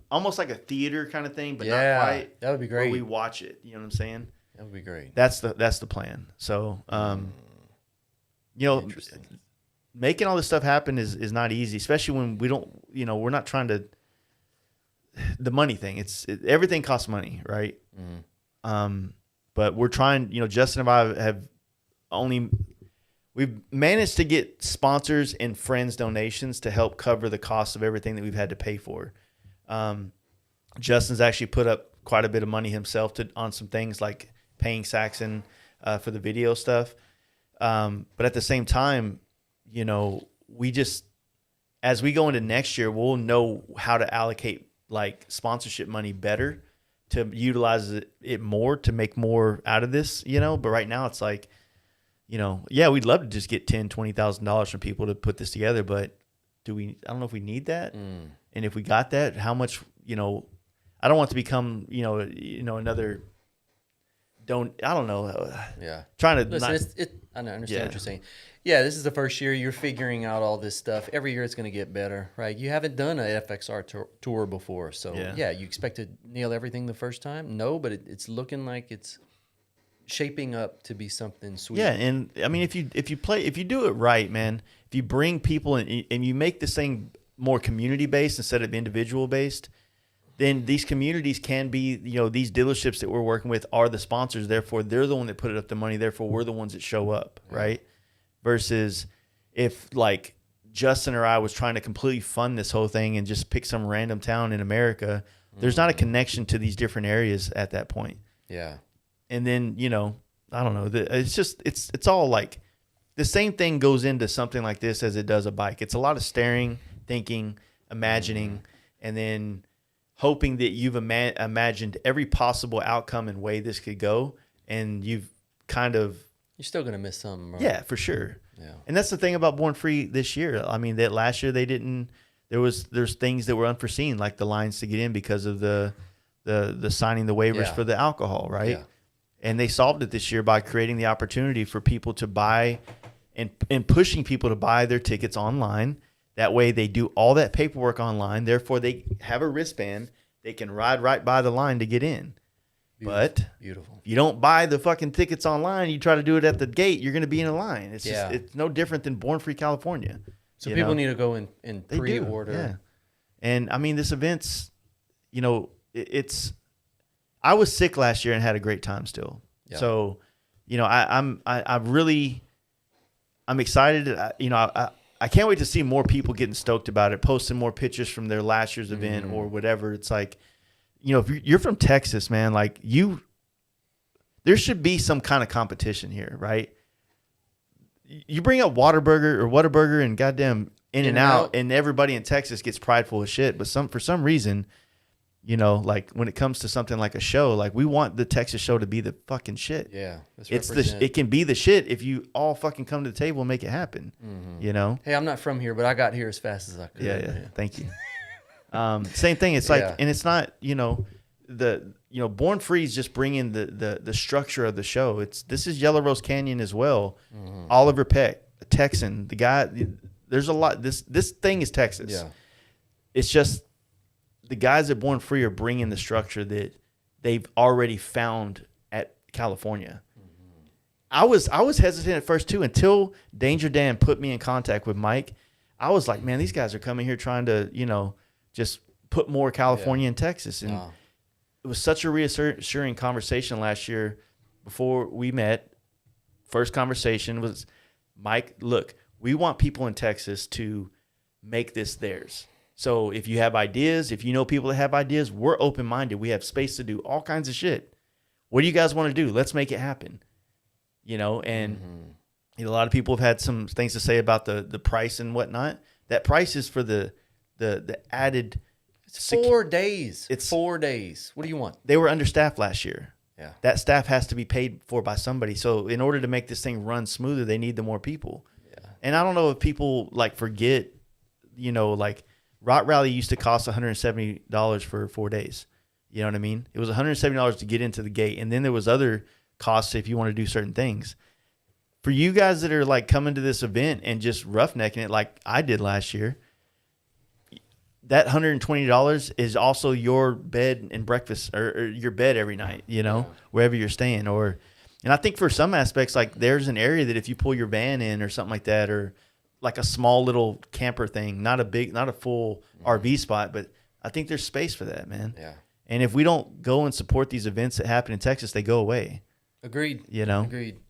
almost like a theater kind of thing, but not quite. That would be great. Where we watch it. You know what I'm saying? That would be great. That's the plan. So, you know, making all this stuff happen is not easy, especially when we don't, you know, we're not trying to, the money thing. Everything costs money, right? But we're trying, you know, Justin and I we've managed to get sponsors and friends donations to help cover the cost of everything that we've had to pay for. Justin's actually put up quite a bit of money himself on some things like paying Saxon for the video stuff. But at the same time, you know, as we go into next year, we'll know how to allocate like sponsorship money better to utilize it more to make more out of this, you know. But right now it's like, you know, we'd love to just get $10,000-$20,000 from people to put this together, but I don't know if we need that. And if we got that, how much, you know, I don't want to become, you know, another I don't know. Yeah. Trying to Listen, not, I understand Yeah. what you're saying. Yeah, this is the first year you're figuring out all this stuff. Every year it's going to get better, right? You haven't done a FXR tour before, so Yeah. you expect to nail everything the first time? No, but it's looking like it's shaping up to be something sweet. yeah. And I mean, if you do it right, man, if you bring people and you make this thing more community based instead of individual based, then these communities can be, these dealerships that we're working with are the sponsors. Therefore, they're the one that put up the money. Therefore, we're the ones that show up, right? Versus if like Justin or I was trying to completely fund this whole thing and just pick some random town in America, there's not a connection to these different areas at that point. Yeah. And then, I don't know. It's just, it's all like the same thing goes into something like this as it does a bike. It's a lot of staring, thinking, imagining, and then hoping that you've imagined every possible outcome and way this could go. And you've kind of, You're still going to miss some. Right? yeah, for sure. Yeah. And that's the thing about Born Free this year. I mean, that last year there's things that were unforeseen, like the lines to get in because of the signing the waivers Yeah. for the alcohol, right? Yeah. And they solved it this year by creating the opportunity for people to buy and pushing people to buy their tickets online. That way they do all that paperwork online. Therefore, they have a wristband. They can ride right by the line to get in. But Beautiful. if you don't buy the fucking tickets online, you try to do it at the gate, you're going to be in a line. It's Yeah. just, it's no different than Born Free California. So you people know? need to go and They do, pre-order. yeah. And I mean, this event's, it's, I was sick last year and had a great time still. Yeah. So, I'm excited. I can't wait to see more people getting stoked about it, posting more pictures from their last year's event or whatever. It's like, if you're from Texas, man, like there should be some kind of competition here, right? You bring up Whataburger and goddamn In-N-Out, and everybody in Texas gets prideful as shit. But for some reason, like when it comes to something like a show, like we want the Texas show to be the fucking shit. Yeah. It can be the shit if you all fucking come to the table and make it happen. Hey, I'm not from here, but I got here as fast as I could. Yeah. Thank you. Same thing. It's like, Yeah. and it's not, Born Free is just bringing the structure of the show. This is Yellow Rose Canyon as well. Oliver Peck, a Texan, the guy. There's a lot. This thing is Texas. Yeah. It's just the guys at Born Free are bringing the structure that they've already found at California. I was hesitant at first too until Danger Dan put me in contact with Mike. I was like, man, these guys are coming here trying to, just put more California in Texas. And it was such a reassuring conversation last year before we met. First conversation was, Mike, look, we want people in Texas to make this theirs. So if you have ideas, if you know people that have ideas, we're open-minded. We have space to do all kinds of shit. What do you guys want to do? Let's make it happen. And a lot of people have had some things to say about the price and whatnot. That price is for the added. It's 4 days. It's 4 days. What do you want? They were understaffed last year. Yeah. That staff has to be paid for by somebody. So in order to make this thing run smoother, they need the more people. Yeah. And I don't know if people like forget, like Rot Rally used to cost $170 for 4 days. You know what I mean? It was $170 to get into the gate. And then there was other costs if you want to do certain things. For you guys that are like coming to this event and just roughnecking it like I did last year, that $120 is also your bed and breakfast or your bed every night, wherever you're staying. And I think for some aspects, like there's an area that if you pull your van in or something like that, or like a small little camper thing, not a full RV spot, but I think there's space for that, man. Yeah. And if we don't go and support these events that happen in Texas, they go away. Agreed. Agreed.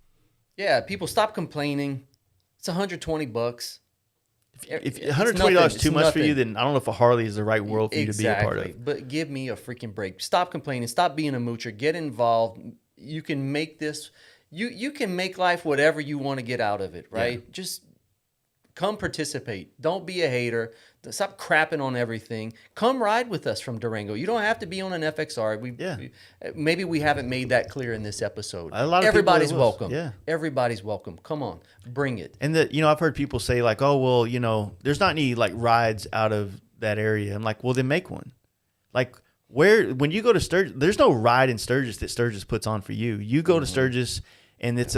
Yeah, people stop complaining. It's $120. If $120 is too much for you, then I don't know if a Harley is the right world for you to be a part of. But give me a freaking break. Stop complaining. Stop being a moocher. Get involved. You can make this. You can make life whatever you want to get out of it, right? Yeah. Just come participate. Don't be a hater. Stop crapping on everything. Come ride with us from Durango. You don't have to be on an FXR. Maybe we haven't made that clear in this episode. Everybody's welcome. Yeah. Everybody's welcome. Come on, bring it. And I've heard people say like, oh, well, there's not any like rides out of that area. I'm like, well, then make one. Like, when you go to Sturgis, there's no ride in Sturgis that Sturgis puts on for you. You go to Sturgis, and it's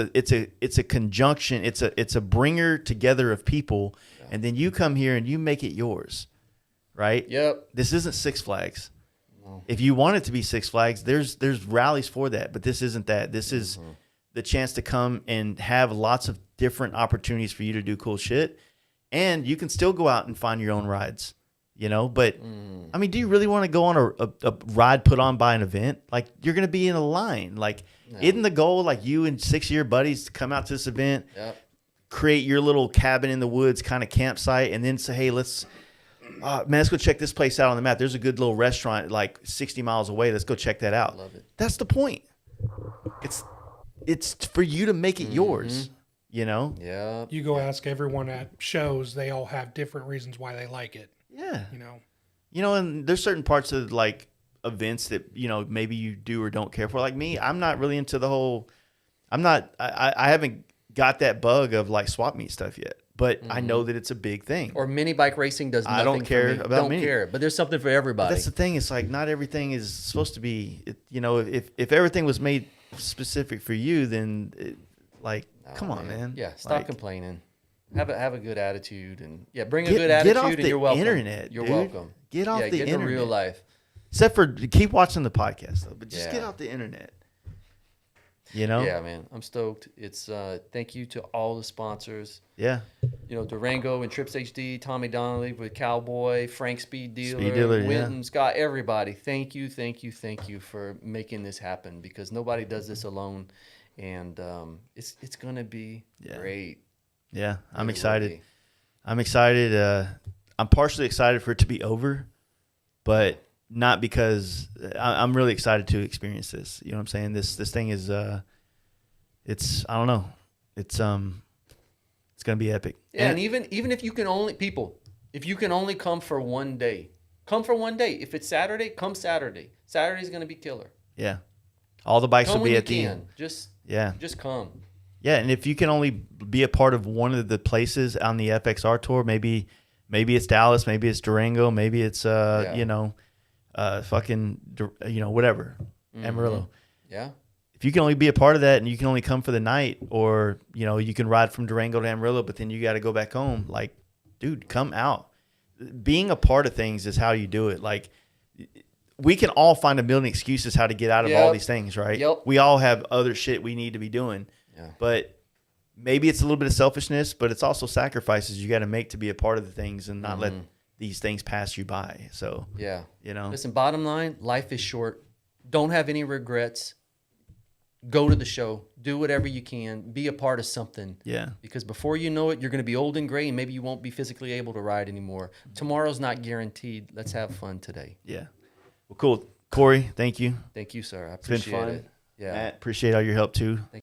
a conjunction. It's a bringer together of people, and then you come here and you make it yours, right? Yep. This isn't Six Flags. No. If you want it to be Six Flags, there's rallies for that, but this isn't that. This is the chance to come and have lots of different opportunities for you to do cool shit, and you can still go out and find your own rides. You know, but I mean, do you really want to go on a ride put on by an event? Like, you're going to be in a line. Like, isn't the goal like you and 6 of your buddies to come out to this event, create your little cabin in the woods kind of campsite, and then say, hey, let's go check this place out on the map. There's a good little restaurant like 60 miles away. Let's go check that out. Love it. That's the point. It's for you to make it yours. You know? Yeah. You go ask everyone at shows; they all have different reasons why they like it. Yeah. You know, and there's certain parts of like events that, you know, maybe you do or don't care for. Like me, I'm not really into the whole, I haven't got that bug of like swap meet stuff yet, but I know that it's a big thing. Or mini bike racing does nothing I don't care for me. about don't mini. care, but there's something for everybody. But that's the thing. It's like not everything is supposed to be, you know, if everything was made specific for you, then come on, man. Yeah. Stop complaining. Have a good attitude and bring a Get- good get attitude off and the you're welcome. internet, You're dude. welcome. Get off the get internet. in real life. Except for keep watching the podcast though, but just Yeah. get off the internet. You know? Yeah, man. I'm stoked. It's thank you to all the sponsors. Yeah. You know, Durango and Trips HD, Tommy Donnelly with Cowboy, Frank Speed Dealer, Dealer, Winton, Scott, everybody. Thank you for making this happen because nobody does this alone. And it's gonna be great. Yeah. I'm Really excited. will be. I'm excited. I'm partially excited for it to be over, but not because I'm really excited to experience this. You know what I'm saying? This thing is, it's, I don't know. It's going to be epic. Yeah, and even if you can only if you can only come for one day, come for one day. If it's Saturday, come Saturday. Saturday's going to be killer. Yeah. All the bikes Come will when be you at the can. end. Just come. Yeah, and if you can only be a part of one of the places on the FXR tour, maybe it's Dallas, maybe it's Durango, maybe it's whatever, Amarillo. Yeah. If you can only be a part of that and you can only come for the night, or you can ride from Durango to Amarillo, but then you got to go back home. Like, dude, come out. Being a part of things is how you do it. Like, we can all find a million excuses how to get out of all these things, right? Yep. We all have other shit we need to be doing. Yeah. But maybe it's a little bit of selfishness, but it's also sacrifices you got to make to be a part of the things and not let these things pass you by. So, Yeah. you know, Listen, bottom line, life is short. Don't have any regrets. Go to the show. Do whatever you can. Be a part of something. yeah. Because before you know it, you're going to be old and gray and maybe you won't be physically able to ride anymore. Tomorrow's not guaranteed. Let's have fun today. Yeah. Well, cool. Corey, thank you. Thank you, sir. I It's been appreciate fun. it. Yeah. Matt, appreciate all your help too.